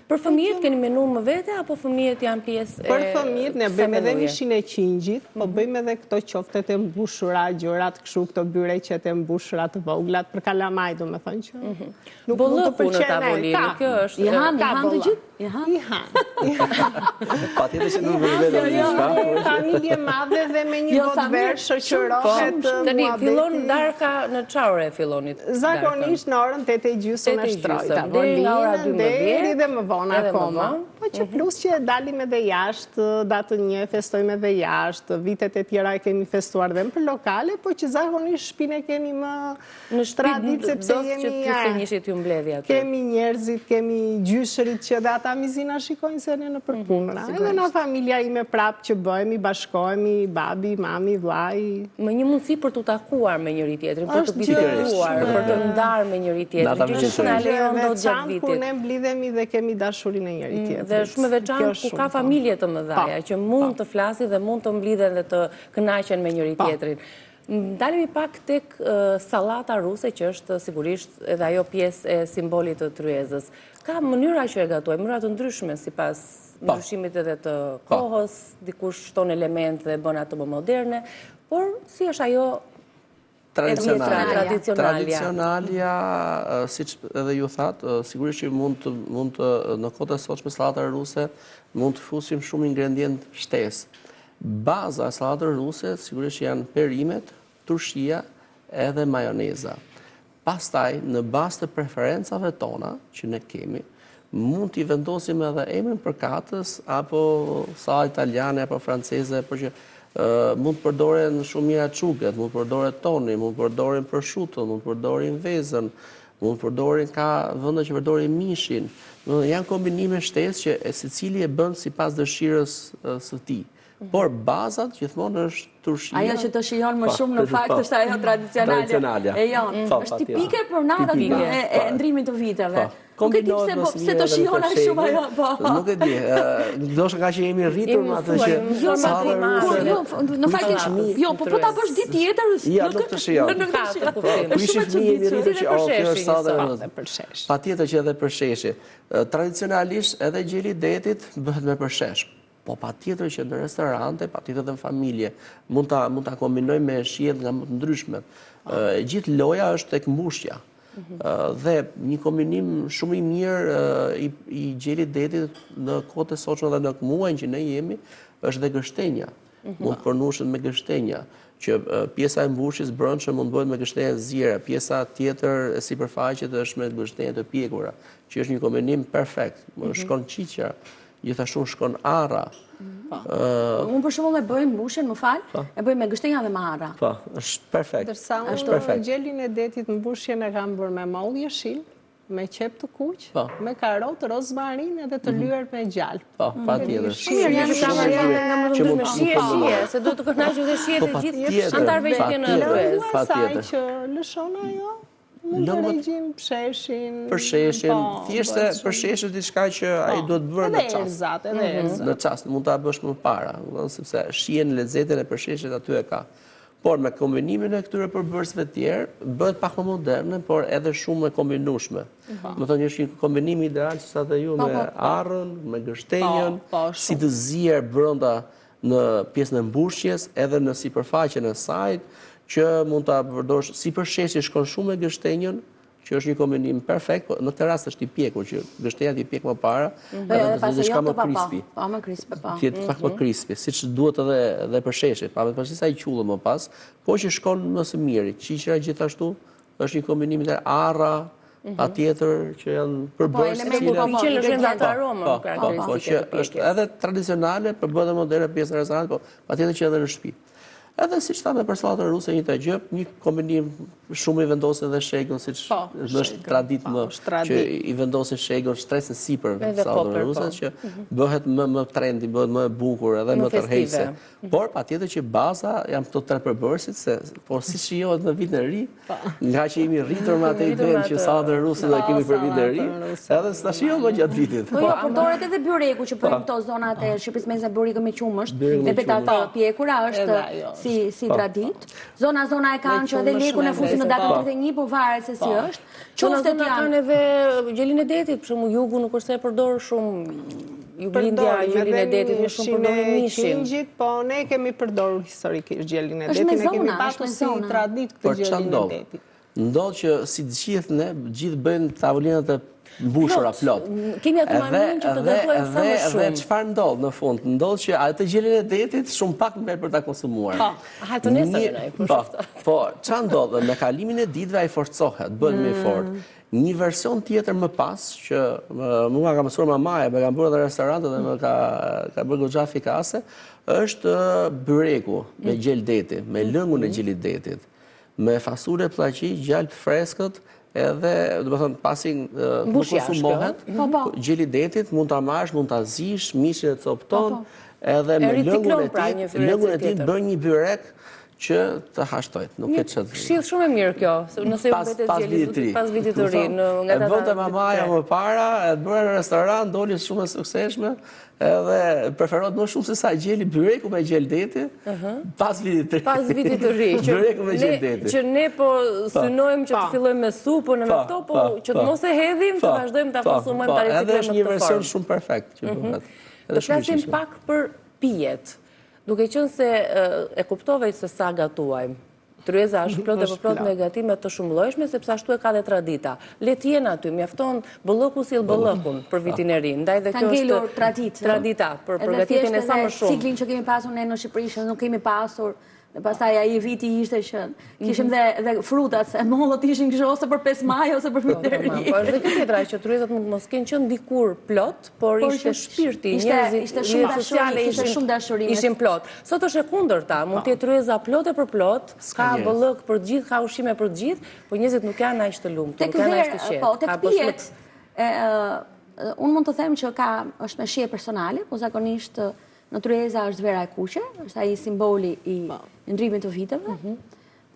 Për fëmijët keni menu më vete, apo fëmijët janë pjesë e... Për fëmijët ne bëjmë edhe mishin e qingjit, po bëjmë edhe këto qoftet e mbushura, gjërat këshu, këto byreqet e mbushura të voglat, për kalamaj, do me thënë që... Bollëku në tavolinë, kjo është... I hanë të gjithë? I hanë. Patjetër që nuk vëllëve familje madhe dhe me një votë merë, shoqërohet Tani, fillon darka në çfarë fillonit? Zakonisht në orën 8:30 në shtrojta. Volinën, deri dhe më vonë akoma. Po që plus që dalim edhe jashtë, datën 1 festojmë edhe jashtë, vitet e tjera e kemi festuar dhe për lokale, po që zakonisht shpinë e kemi më në tradit, sepse kemi njerëzit, kemi gjyshërit që dhe ata mizina shikojnë se në përpunëra. Edhe në familja ime prapë që bëhemi, bashkohemi, babi, mami, vlaj. Më një mundësi për të takuar me njëri tjetrin, për të biseduar, për të ndarë me njëri tjetrin, që s'na lejon dot gjatë vitit. Kur ne mblidhemi dhe kemi dashurin e njëri tjetrit. Dhe shumë veçantë ku ka familje të mëdhaja, që mund të flasin dhe mund të mblidhen dhe të kënaqen me njëri tjetrin. Dalemi pak tek sallata ruse, që është sigurisht edhe ajo pjesë e simbolit të tryezës. Ka mënyra që e gatuaj, mënyra të ndryshme sipas ndryshimit edhe të kohës, dikush shton elemente dhe bën ato më moderne, por si është ajo tradicionalja, siç edhe ju thatë, sigurisht që mund të në kohët e sotshme sallata ruse mund të fusim shumë ingredient shtesë. Baza e sallatës ruse sigurisht janë perimet, turshia edhe majoneza. Pastaj, në bazë të preferencave tona që ne kemi, mund t'i vendosim edhe emrin përkatës apo sallat italiane apo franceze, por që mund të përdoren shumë mira çuket, mund të përdoren toni, mund të përdoren prosciutto, mund të përdoren vezën, mund të përdoren, ka vende që përdoren mishin. Janë kombinime shtesë që secili e bën sipas dëshirës së tij. Por bazat gjithmonë është turshia. Ajo që të shijon më shumë në fakt është ajo tradicionale. E janë. Është tipike për natën e ndrimit të viteve. Nuk e di se të shijon aq shumë ajo. Nuk e di. Ndoshta nga që jemi rritur me atë që në fakt jo, po ta bësh ditë tjetër, nuk të shijon. Kur ishi fëmijë jemi rritur që kjo është salladë për shesh. Patjetër që edhe për sheshi. Tradicionalisht edhe gjeli detit bëhet me përshesh. Po patjetër që në restorante, patjetër dhe në familje, mund ta kombinojmë me shijet nga më të ndryshmet. Gjithë loja është tek mbushja. Dhe një kombinim shumë i mirë i gjelit detit në kohët e sotshme dhe në muajin që ne jemi, është dhe gështenja. Mund të përnushet me gështenja, që pjesa e mbushjes brendshme mund bëhet me gështenja të ziera, pjesa tjetër e sipërfaqet është me gështenja të pjekura, që është një kombinim perfekt. Shkon qiqja, gjithashtu shkon arra. Unë për shembull e bëj mbushjen, më fal, e bëj me gështenja dhe me arra. Po, është perfekt. Ndërsa unë gjelin e detit mbushjen e kam bërë me moll jeshil, me qep të kuq, me karotë, rozmarin edhe të lyer me gjalp. Po, patjetër. Që mund të shije, se do të kënaqë dhe shihet e gjithë antarëve që kanë në rrugë. Patjetër. Që lëshon ajo. Mund të regjim përsheshin, thjeshtë përsheshin diçka që ai duhet bërë në çast. Në çast, mund ta bësh më para, sepse shihen lezetin e përsheshit aty e ka. Por me kombinimin e këtyre përbërësve të tjerë, bëhet pak më moderne, por edhe shumë e kombinueshme. Më thonë është një kombinim ideal që sa të ju me arrën, me gështenjën, si të zier brenda në pjesën e mbushjes, edhe në sipërfaqen e saj, që mund ta përdorësh si përshesje shkon shumë me gështenjën, që është një kombinim perfekt, por në këtë rast është i pjekur, që gështenja ti pjek më para, edhe diçka më crispy. Po, më crispy, po. Ti pak më crispy, siç duhet edhe përsheshit, pa me përshesja i qullë më pas, po që shkon më së miri. Qiqra gjithashtu është një kombinim të arra, patjetër që janë përbërës që edhe tradicionale, përbërë dhe moderne pjesë në restorant, po patjetër që edhe në shtëpi. Edhe si që thamë për sallatën ruse një të gjëp, një kombinim shumë i vendosin dhe shegun, si që është tradit më, që i vendosin shegun, shtresën sipër sallatën ruse, që bëhet më trendi, bëhet më bukur edhe më tërheqëse. Por patjetër që baza janë këto tre përbërësit, por si shijohet në vitin e ri, nga që jemi rritur me atë idenë që sallatën ruse dhe kemi për vitin e ri, edhe s'ta shijohet më gjatë vitit. Po jo, përdoret edhe byreku që për këto zonat e Shqipërisë Mesme, burrikë me qumësht, me petatë pjekura është si tradit. Zona e kanë që edhe lekun e fusin në datën 31, po varet se si është. Qoftë të kanë edhe gjelin e detit, për shembull jugu nuk është se e përdor shumë Juglindja, gjelin e detit më shumë përdorin mishin. Po ne kemi përdorur historikisht gjelin e detit, ne kemi pasur si tradit këtë gjelin e detit. Ndodh që si të gjithë ne, gjithë bëjnë tavolinat mbushura plot. Kemi atë maninë që të gatuajmë sa më shumë. Dhe çfarë ndodh në fund? Ndodh që atë gjelën e detit shumë pak merr për ta konsumuar. Ha të nesër po, çfarë ndodh? Me kalimin e ditëve ai forcohet, bëhet më i fortë. Një version tjetër më pas, që mua ka mësuar mamaja, më ka bërë edhe restorante dhe më ka bërë goxha efikase, është byreku me gjel deti, me lëngun e gjelit detit, me fasule pllaqi, gjalp freskët, edhe, do të thënë, pasi nuk konsumohet, gjeli detit mund ta marrësh, mund ta zish, mishin e copton, edhe me lëngun e tij bën një byrek që të hashtojt, nuk e çet. Këshill shumë e mirë kjo, nëse u mbetet gjeli pas vitit të ri. E bënte mamaja më para, e bëra në restorant, doli shumë e suksesshme, edhe preferohet më shumë se sa gjeli byreku me gjel deti pas vitit të ri. Pas vitit të ri. Byreku me gjel deti. Që ne po synojmë që të fillojmë me supën e me këto, po që të mos e hedhim, të vazhdojmë ta konsumojmë, ta riciklojmë në këtë formë. Edhe është një version shumë perfekt që bëhet. Të flasim pak për pijet. Duke qenë se e kuptove se sa gatuajmë. Tryeza është plot e plot me gatime të shumëllojshme, sepse ashtu e ka dhe tradita. Le të jenë aty, mjafton bëllëku sill bëllëkun për vitin e ri. Ndaj dhe kjo është tradita për përgatitjen e sa më shumë. Ciklin që kemi pasur ne në Shqipëri, që nuk kemi pasur. Dhe pastaj ai viti ishte që kishim dhe frutat, se mollët ishin kështu ose për 5 maj ose për vitin e ri. Po është dhe kjo tjetra që tryezat mund mos kenë qenë dikur plot, por ishte shpirti, njerëzit sociale ishin plot. Sot është e kundërta, mund të jetë tryeza plote për plot, ka bëllëk për të gjithë, ka ushqime për të gjithë, por njerëzit nuk janë aq të lumtur, nuk janë aq të qetë. Po, tek pijet, unë mund të them që është me shije personale, po zakonisht në tryeza është vera e kuqe, është ai simboli i ndrimit të viteve,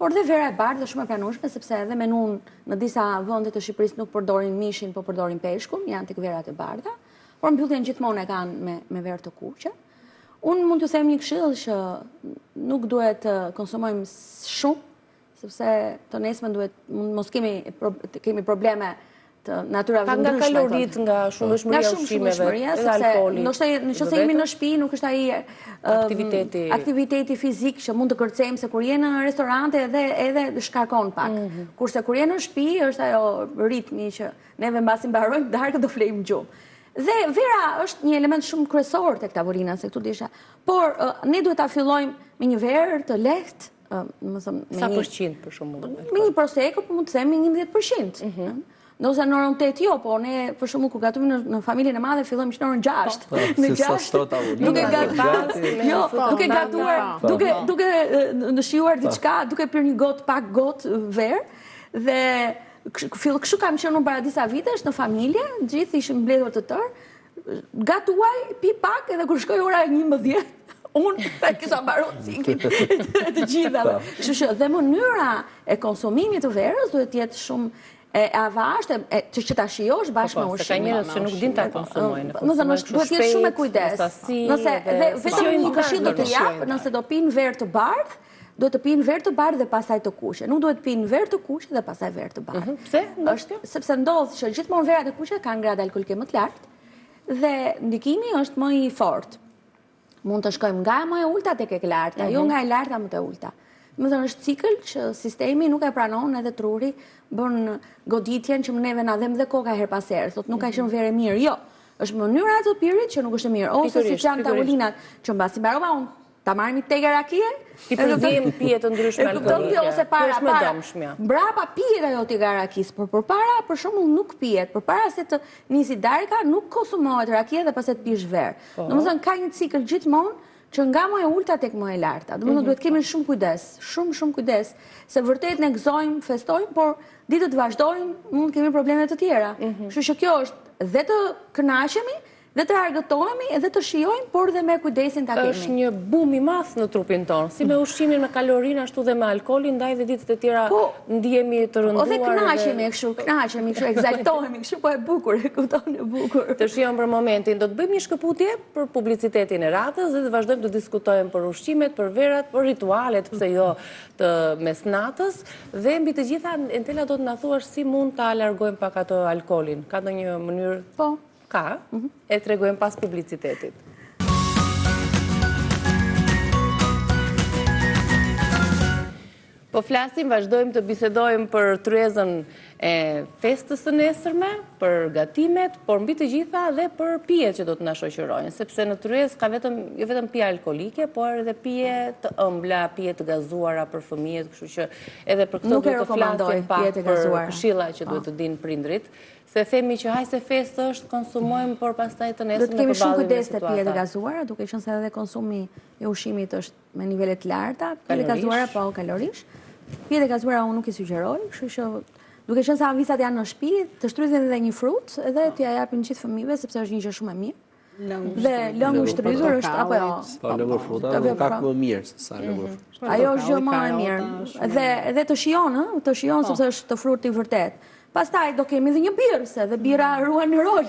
por dhe vera e bardhë është shumë e pranueshme, sepse edhe menun në disa vende të Shqipërisë nuk përdorin mishin, po përdorin peshkun, janë tek verat e bardha, por mbylljen gjithmonë e kanë me verë të kuqe. Unë mund të them një këshill që nuk duhet të konsumojmë shumë, sepse të nesme mos kemi probleme të natyrave ndryshme. Nga kalorit, nga shumëshmëria ushqimeve, edhe alkooli. Nëse jemi në shtëpi, nuk është ai aktiviteti fizik që mund të kërcejmë, se kur je në restorante edhe shkarkon pak. Kurse kur je në shtëpi, është ajo ritmi që neve mbasi mbarojmë darkë do flejmë gjumë. Dhe vera është një element shumë kryesor tek tavolina, se këtu disha. Por ne duhet ta fillojmë me një verë të lehtë, sa përqind për shembull? Me një prosecco, po mund të them me 11%. Nëse në orën 8 jo, po ne për shembull kur gatojmë në familjen e madhe fillojmë në orën 6. Në 6 duke gatuar, duke shijuar diçka, duke pirë një pak gotë verë dhe kështu kam qenë unë para disa vitesh në familje, gjithë ishim mbledhur të tërë, gatuaj, pi pak edhe kur shkoi ora 11 unë kisha mbaruar ciklin të gjithave. Kështu që dhe mënyra e konsumimit të verës duhet të jetë shumë e avashtë, që ta shijosh bashkë me ushqimin. Se ka njerëz që nuk din ta konsumojnë. Duhet të jetë shumë me kujdes. Nëse vetëm një këshill do të jap, nëse do pinë verë të bardhë, duhet të pinë verë të bardhë dhe pastaj të kuqe. Nuk duhet pinë verë të kuqe dhe pastaj verë të bardhë. Pse? Sepse ndodh që gjithmonë verat e kuqe kanë gradë alkoolike më të lartë dhe ndikimi është më i fortë. Mund të shkojmë nga më e ulta tek e larta, jo nga e larta më te ulta. Më thënë është cikël që sistemi nuk e pranon edhe truri bën goditjen që neve na dhem dhe koka her pas here. Thot nuk ka qenë verë mirë. Jo, është mënyra e të pirit që nuk është e mirë. Ose siç janë tavolinat që mbasi mbarova unë ta marrim tek rakie, ti përdiem pije të ndryshme alkoolike. Ose para. Mbrapa pijet ajo tek rakis, por përpara për shembull nuk pijet. Përpara se të nisi darka nuk konsumohet rakia dhe pastaj të pish verë. Domethënë ka një cikël gjithmonë që nga më e ulta tek më e larta. Domethënë duhet kemi shumë kujdes, shumë kujdes, se vërtet ne gëzojmë, festojmë, por ditët vazhdojnë, mund kemi probleme të tjera. Kështu që kjo është dhe të kënaqemi, dhe të argëtohemi, dhe të shijojmë, por dhe me kujdesin ta kemi. Është një bum i madh në trupin tonë, si me ushqimin, me kalorinë, ashtu dhe me alkoolin, ndaj dhe ditët e tjera ndihemi të rënduar. Ose kënaqemi kështu, egzaltohemi kështu, po e bukur, e kupton e bukur. Të shijojmë për momentin, do të bëjmë një shkëputje për publicitetin e radhës dhe të vazhdojmë të diskutojmë për ushqimet, për verat, për ritualet, pse jo të mesnatës, dhe mbi të gjitha Entela do të na thuash si mund ta largojmë pak ato alkoolin. Ka ndonjë mënyrë? Po. Ka, e tregojmë pas publicitetit. Po flasim, vazhdojmë të bisedojmë për tryezën festës së nesërme, për gatimet, por mbi të gjitha dhe për pijet që do të na shoqërojnë, sepse në tryezë ka jo vetëm pije alkolike, por edhe pije të ëmbla, pije të gazuara për fëmijët, kështu që edhe për këtë duhet të flasim pak për këshilla që duhet të dinë prindrit, se themi që hajse festë është, konsumojmë, por pastaj të nesër do të kemi shumë kujdes te pijet e gazuara, duke qenë se edhe konsumi i ushqimit është me nivele të larta, pijet e gazuara po kalorish. Pijet e gazuara unë nuk i sugjeroj, kështu që duke qenë se anvisat janë në shtëpi, të shtrydhin edhe një frut, edhe t'ja japin gjithë fëmijëve sepse është një gjë shumë e mirë. Dhe lëngu i shtrydhur është apo jo? Po lëngu fruta, ka më mirë se sa lëngu fruta. Ajo është gjë më e mirë. Dhe të shijon sepse është të frut i vërtet. Pastaj do kemi edhe një birë, se dhe bira ruan në rol.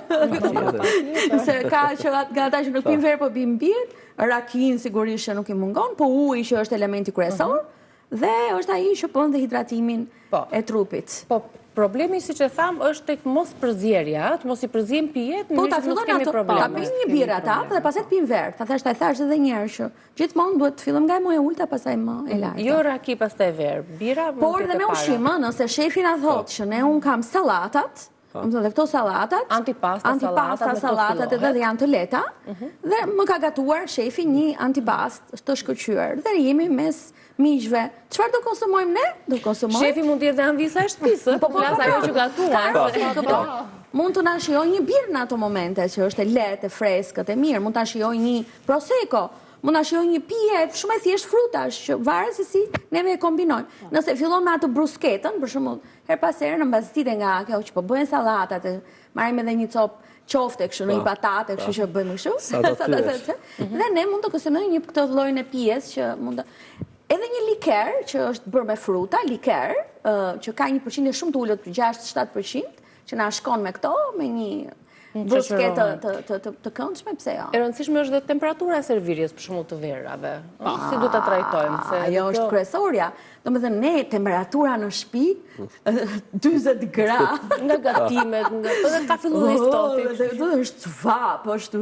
Se ka që nga ata që nuk pinë verë, po pinë birë, rakin sigurisht që nuk i mungon, po uji që është elementi kryesor, dhe është ai që bën dhe hidratimin e trupit. Po, problemi, si që thamë, është tek mos përzierja, të mos i përziem pijet, po, ta fillon ato, ta pinë një birë ata, dhe pastaj pinë verë. Ta thash edhe njerë që gjithmonë duhet të fillojmë nga më e ulta, pastaj më e larta. Jo raki pastaj verë, bira mund të por dhe me ushqim, nëse shefi na thotë që ne kam sallatat, dhe këto sallatat, sallatat edhe janë të leta, dhe më ka gatuar shefi një antipast të shkëlqyer, dhe jemi mes miqve. Çfarë do konsumojmë ne? Do konsumojmë. Shefi mund të jetë anvisa e shtëpisë, po flas ajo që gatuan. Mund të na shijoj një birë në ato momente që është e lehtë, e freskët, e mirë, mund ta shijoj një prosecco, mund ta shijoj një pije shumë e thjesht frutash, që varet se si neve e kombinojmë. Nëse fillon me atë brusketën, për shembull, her pas here në mbastite nga kjo që po bëhen sallatat, marrim edhe një copë qofte kështu në një patate, kështu që bëjmë kështu. Dhe ne mund të konsumojmë një këtë lloj në pijes që mund të edhe një liker që është bërë me fruta, liker, që ka një përqindje shumë të ulët, 6-7%, që na shkon me këto, me një brusketë të këndshme, pse jo? E rëndësishme është dhe temperatura e servirjes për shembull të verave. Si du ta trajtojmë? Ajo është kryesorja. Domethënë ne temperatura në shtëpi 40 gradë nga gatimet, nga ka filluar istoti. Është vap, është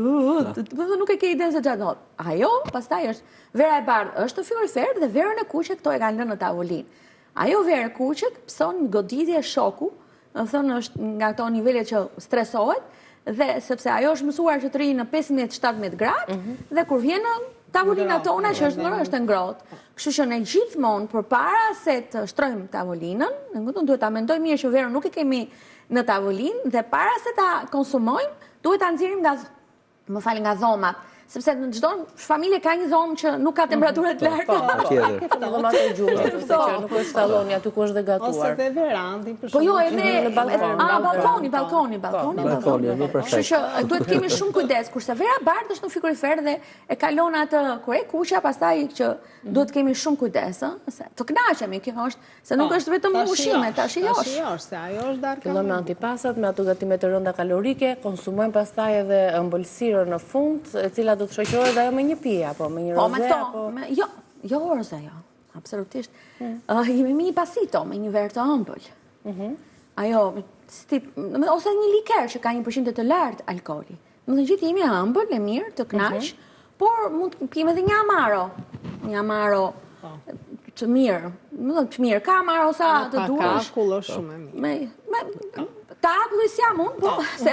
nuk e ke idenë se çfarë do. Ajo pastaj është vera e bardhë, është të frigorifer dhe verën e kuqe këto e kanë lënë në tavolinë. Ajo verë e kuqe pson goditje shoku, do thënë është nga ato nivele që stresohet, dhe sepse ajo është mësuar që të rrijë në 15-17 gradë, dhe kur vjen në tavolina tona që është ngrohtë. Kështu që ne gjithmonë përpara se të shtrojmë tavolinën, ne duhet ta mendojmë mirë që verën nuk e kemi në tavolinë, dhe para se ta konsumojmë, duhet ta nxjerrim nga dhomat. Sepse në çdo familje ka një dhomë që nuk ka temperaturë të larta. Dhomat e gjuhës, që nuk është salloni, aty ku është dhe gatuar. Ose dhe verandi, për shembull. Po jo, edhe balkoni, më perfekt. Kështu që duhet kemi shumë kujdes, kurse vera bardhë është në frigorifer dhe e kalon atë kur e kuqja, pastaj që duhet kemi shumë kujdes, se të kënaqemi, kjo është, se nuk është vetëm ushqime, ta shijosh. Se ajo është darkë. Fillojmë me antipasat, me ato gatimet të rënda kalorike, konsumojmë pastaj edhe ëmbëlsirën në fund, e cila do të shoqërohet ajo me një pije apo me një roze apo jo roze, jo. Absolutisht. Jemi me një pasito, me një verë të ëmbël. Ajo ose një liker që ka një përqindje të lartë alkooli. Domethënë gjithë jemi ëmbël, e mirë, të kënaq, por mund të pijmë edhe një amaro të mirë. Domethënë të mirë, ka amaro sa të duash. Ka akull është shumë e mirë. Ta akulli si amon, po, se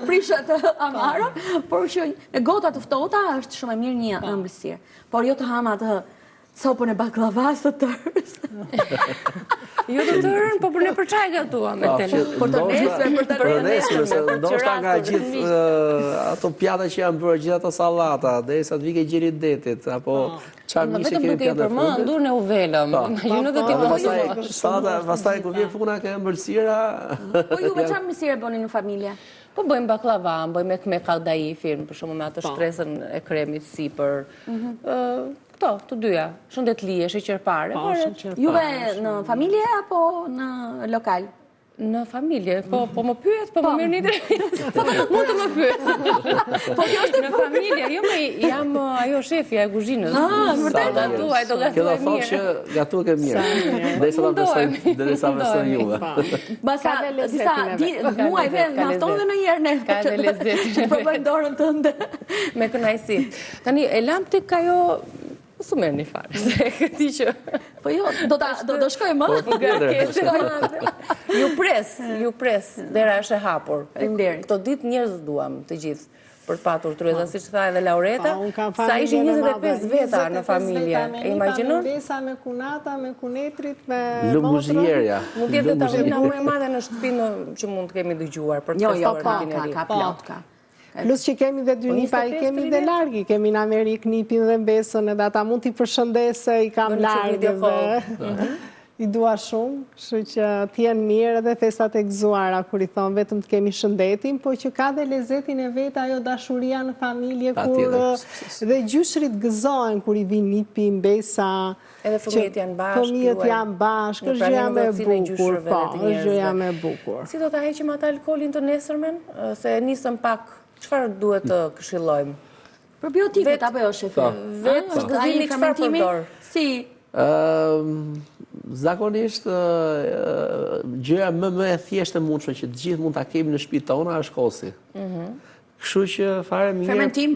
prishat amaro, por që në gota të ftohta është shumë e mirë një ëmbëlsirë. Por jo të hama të copën e baklavas të tërës. Jo të tërën, po për ne për çaj gatuam me të për të nesër, se ndoshta nga gjithë ato pjata që janë bërë, gjithë ato sallata, derisa të vike gjeri detit, apo çfarë mishe kemi pjatë në fundit. Vetëm duke i përmendur ne u velëm. Imagjino të ti pastaj kur vjen puna ke ëmbëlsira. Po ju me çfarë misire bëni në familje? Po bëjmë baklava, bëjmë me kadaifi, për shembull me atë shpresën e kremit sipër. Këto, të dyja, shëndetlije, sheqerpare. Juve në familje apo në lokal? Në familje, po më pyet, po më mirë një drejtë. Mund të më pyet. Po kjo është në familje, jo me jam ajo shefja e kuzhinës. Vërtet gatuaj, do gatuaj mirë. Kjo do thotë që gatuaj ke mirë. Derisa besoj juve. Basa disa muajve mafton dhe në herë ne. Ka dhe lezetin. Që provojmë dorën tënde. Me kënaqësi. Tani e lam tek ajo Su merë një farë, se këti që... Po jo, do shkojmë, Ju pres, dera është e hapur. Këto ditë njerëz duam të gjithë për patur tryeza, si që tha edhe Laureta, sa ishin 25 veta në familje. E imagjinon? Me besa, me kunata, me kunetrit, me Lumuzhierja. Nuk jetë të avina më e madhe në shtëpinë që mund të kemi dëgjuar për të festuar në tineri. Ka plot, ka. Plus që kemi dhe dy nipa, i kemi dhe largi, kemi në Amerikë nipin dhe mbesën, edhe ata mund t'i përshëndese, i kam largë dhe i dua shumë, kështu që t'jen mirë edhe festat e gëzuara, kur i thonë vetëm të kemi shëndetin, po që ka dhe lezetin e vetë ajo dashuria në familje, kur dhe gjyshrit gëzohen, kur i vin nipi, mbesa, edhe fëmijët janë bashkë, fëmijët janë bashkë, është gjëja me bukur, po, është gjëja me bukur. Si do ta heqim atë alkoolin të nesërmen, se nisëm pak, çfarë duhet të këshillojmë? Probiotikët apo jo, shefi? Vetë gëzimi çfarë përdor? Si zakonisht gjëja më e thjeshtë e mundshme që të gjithë mund ta kemi në shtëpitë tona është kosi. Kështu që fare mirë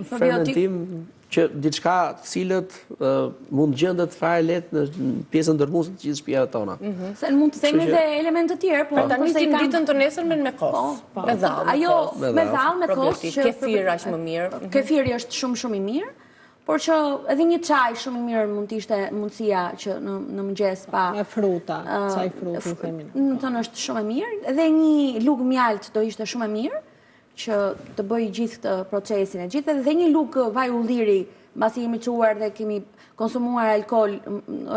fermentim që diçka cilët mund gjendet fare lehtë në pjesën dërmuese të gjithë shtëpive tona. Se mund të themi dhe elemente të tjera, por ta nisim ditën të nesërmen me kos. Me dhall. Ajo me dhall, me kos, kefir aq më mirë. Kefiri është shumë i mirë. Por që edhe një çaj shumë i mirë mund të ishte mundësia që në mëngjes pa... Me fruta, çaj frutë, themin. Në tonë është shumë e mirë. Edhe një lugë mjalt do ishte shumë e mirë, që të bëj gjithë këtë procesin e gjithë. Edhe një lugë vaj ulliri, mbasi jemi çuar dhe kemi konsumuar alkool,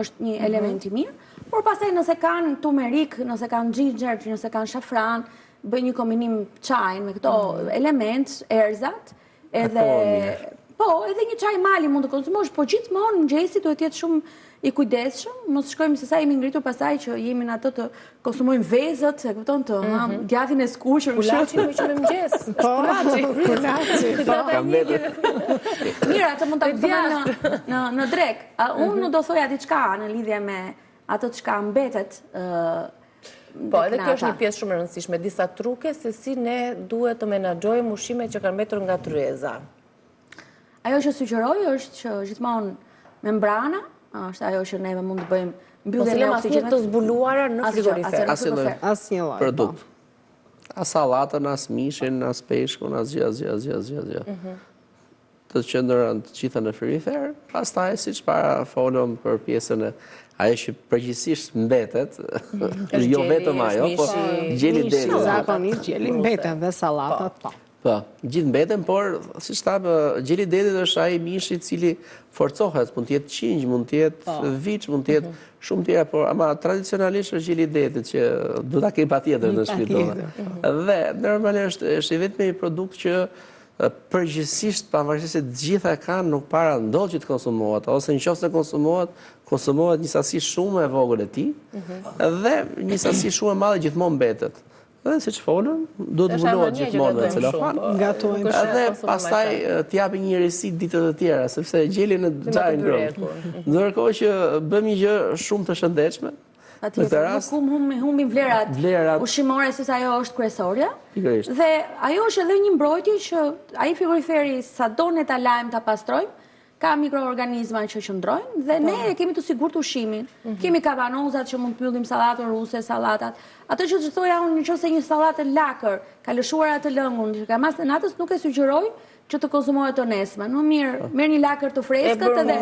është një element i mirë. Por pastaj nëse kanë turmerik, nëse kanë ginger, nëse kanë shafran, bëj një kombinim çajin me këto element, erzat, edhe... Po, edhe një çaj mali mund të konsumosh, po gjithmonë mëngjesi duhet jetë shumë i kujdesshëm, mos shkojmë se sa jemi ngritur pasaj që jemi në ato të konsumojmë vezët, e kupton të gjatin e skuqur, kulaqin me që me mëngjes. Kulaçi. Mira, atë mund ta bëjmë në drek. Unë nuk do thoja diçka në lidhje me ato çka mbetet. Po, edhe kjo është një pjesë shumë e rëndësishme, disa truke se si ne duhet të menaxhojmë ushqimet që kanë mbetur nga tryeza. Ajo që sugjeroj është që gjithmonë membrana, është ajo që neve mund të bëjmë mbylljen e oksigjenit të zbuluara në frigorifer. Asnjë lloj produkt. As sallatën, as mishin, as peshkun, as gjë. Të qëndron të gjitha në frigorifer, pastaj siç para folëm për pjesën e ajo që përgjithsisht mbetet, jo vetëm ajo, po gjeli deri. Zakonisht gjeli mbetet dhe sallatat, po. Po, gjithë mbeten, por, si shtabë, gjeli dedit është ai mishi cili forcohet, mund t'jetë qinj, mund t'jetë viç, mund t'jetë shumë tjera, por ama tradicionalisht është gjeli dedit që do ta kemi patjetër në shtëpi tonë. Dhe normalisht është i vetmi produkt që përgjithsisht pavarësisht se të gjitha kanë nuk para ndodh që të konsumohet, ose nëse konsumohet një sasi shumë e vogël e tij, dhe një sasi shumë e madhe gjithmonë mbetet. Dhe si që folën, do të zbulohet gjithmonë me celofan. Edhe pastaj t'japi një recetë ditët e tjera, sepse gjeli në xharin grëmë. Ndërkohë që bëmi një gjë shumë të shëndetshme. Atjetër, nuk humbim vlerat ushqimore, se ajo është kryesorja. Dhe ajo është edhe një mbrojtje që ai frigoriferi sado ne ta lajmë, ta pastrojmë, ka mikroorganizma që qëndrojnë dhe ne kemi të sigurt ushimin. Kemi kabanozat që mund të mbyllim sallatën ruse, sallatat. Ato që thoja unë nëse një sallatë lakër ka lëshuar atë lëngun, që ka mas të natës, nuk e sugjeroj që të konsumohet të nesme. Më mirë, merr një lakër të freskët edhe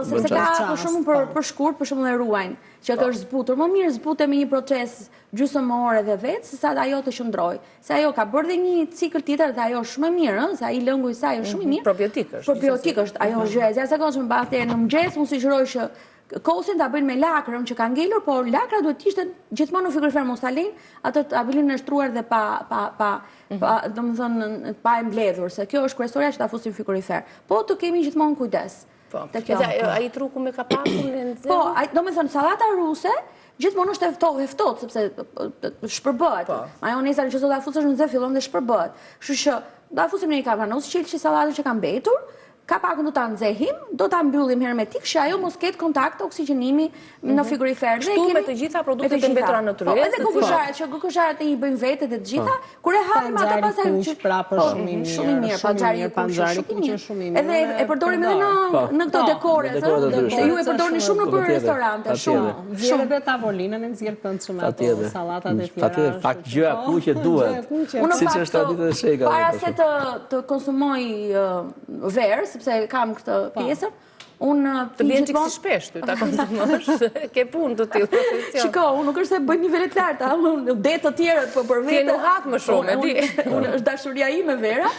sepse ka për shkak për shkurt, për shembull e ruajnë, që ato është zbutur. Më mirë zbute me një proces gjysmëore dhe vetë, sesa ajo të qëndroj. Se ajo ka bërë dhe një cikël tjetër dhe ajo është shumë e mirë, se ai lëngu i saj është shumë i mirë. Probiotik është, ajo është gjë e jashtëzakonshme. Mbase në mëngjes unë sugjeroj që kosin ta bëjnë me lakrën që ka ngelur, por lakra duhet të ishte gjithmonë në frigorifer, mos ta lejnë atë të abilin e shtruar dhe domethënë pa e mbledhur, se kjo është kryesorja që ta fusim në frigorifer. Po të kemi gjithmonë kujdes. Po. Ai truku me kapakun e nxehur. Po, domethënë sallata ruse gjithmonë është e ftohtë sepse shpërbëhet. Majoneza që do ta fusësh në nxehur fillon dhe shpërbëhet. Kështu që do ta fusim në një kapanoz, qelçi sallatën që ka mbetur, kapakun do ta nxehim, do ta mbyllim hermetik, që ajo mos ketë kontakt oksigjenimi në frigorifer. Kështu me të gjitha produktet e mbetura në tryezë. Edhe gogozharet, që gogozharet i bëjnë vetë të gjitha, kur e hapim ato pastaj shumë i mirë, panxhari kuq shumë i mirë. Edhe e përdorim edhe në këto dekore, se ju e përdorni shumë në restorante, shumë. Nxjerr edhe tavolinën e nxjerr këndshëm ato sallatat e tjera. Patjetër, fakt gjëja kuqe duhet. Siç është tradita e shega. Para se të konsumoj verë, sepse kam këtë pjesën, unë të vjen çik si shpesh ty ta konsumosh, ke punë të tillë profesion. Shiko, unë nuk është se bëj nivele të larta, unë det të tjerët, po për vetë. Ti nuk hat më shumë, e di. Unë është dashuria ime vera,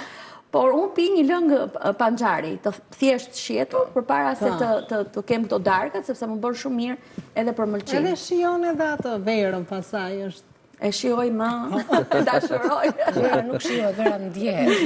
por unë pi një lëngë panxhari, të thjesht shjetur, përpara se të kem këto darkat, sepse më bën shumë mirë edhe për mëlçim. Edhe shijon edhe atë verën pasaj është. E shioj më, dashuroj. Nuk shioj, vera ndjehet.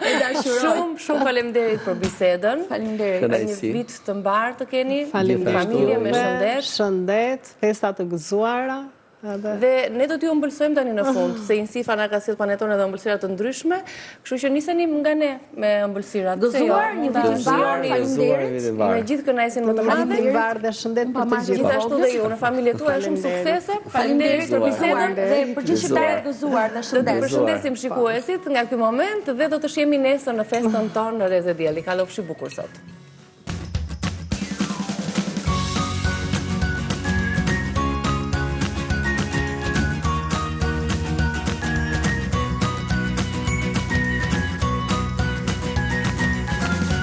E dashuroj. Shumë faleminderit për bisedën. Faleminderit. Një vit të mbarë të keni, Faleminderit. familje me shëndet. Shëndet, festa të gëzuara. Dhe ne do t'ju ëmbëlsojmë tani në fund, se Insifa na ka sjellë paneton edhe ëmbëlsira të ndryshme, kështu që niseni nga ne me ëmbëlsirat. Gëzuar, një vit të mbarë, faleminderit. Me gjithë kënaqësinë më të madhe. Faleminderit dhe shëndet për të gjithë. Gjithashtu dhe ju në familjen tuaj shumë suksese. Faleminderit për bisedën dhe për gjithë shqiptarët gëzuar dhe Do të shëndet. përshëndesim shikuesit nga ky moment dhe do të shihemi nesër në festën tonë në Reze Dielli. Kalofshi bukur sot.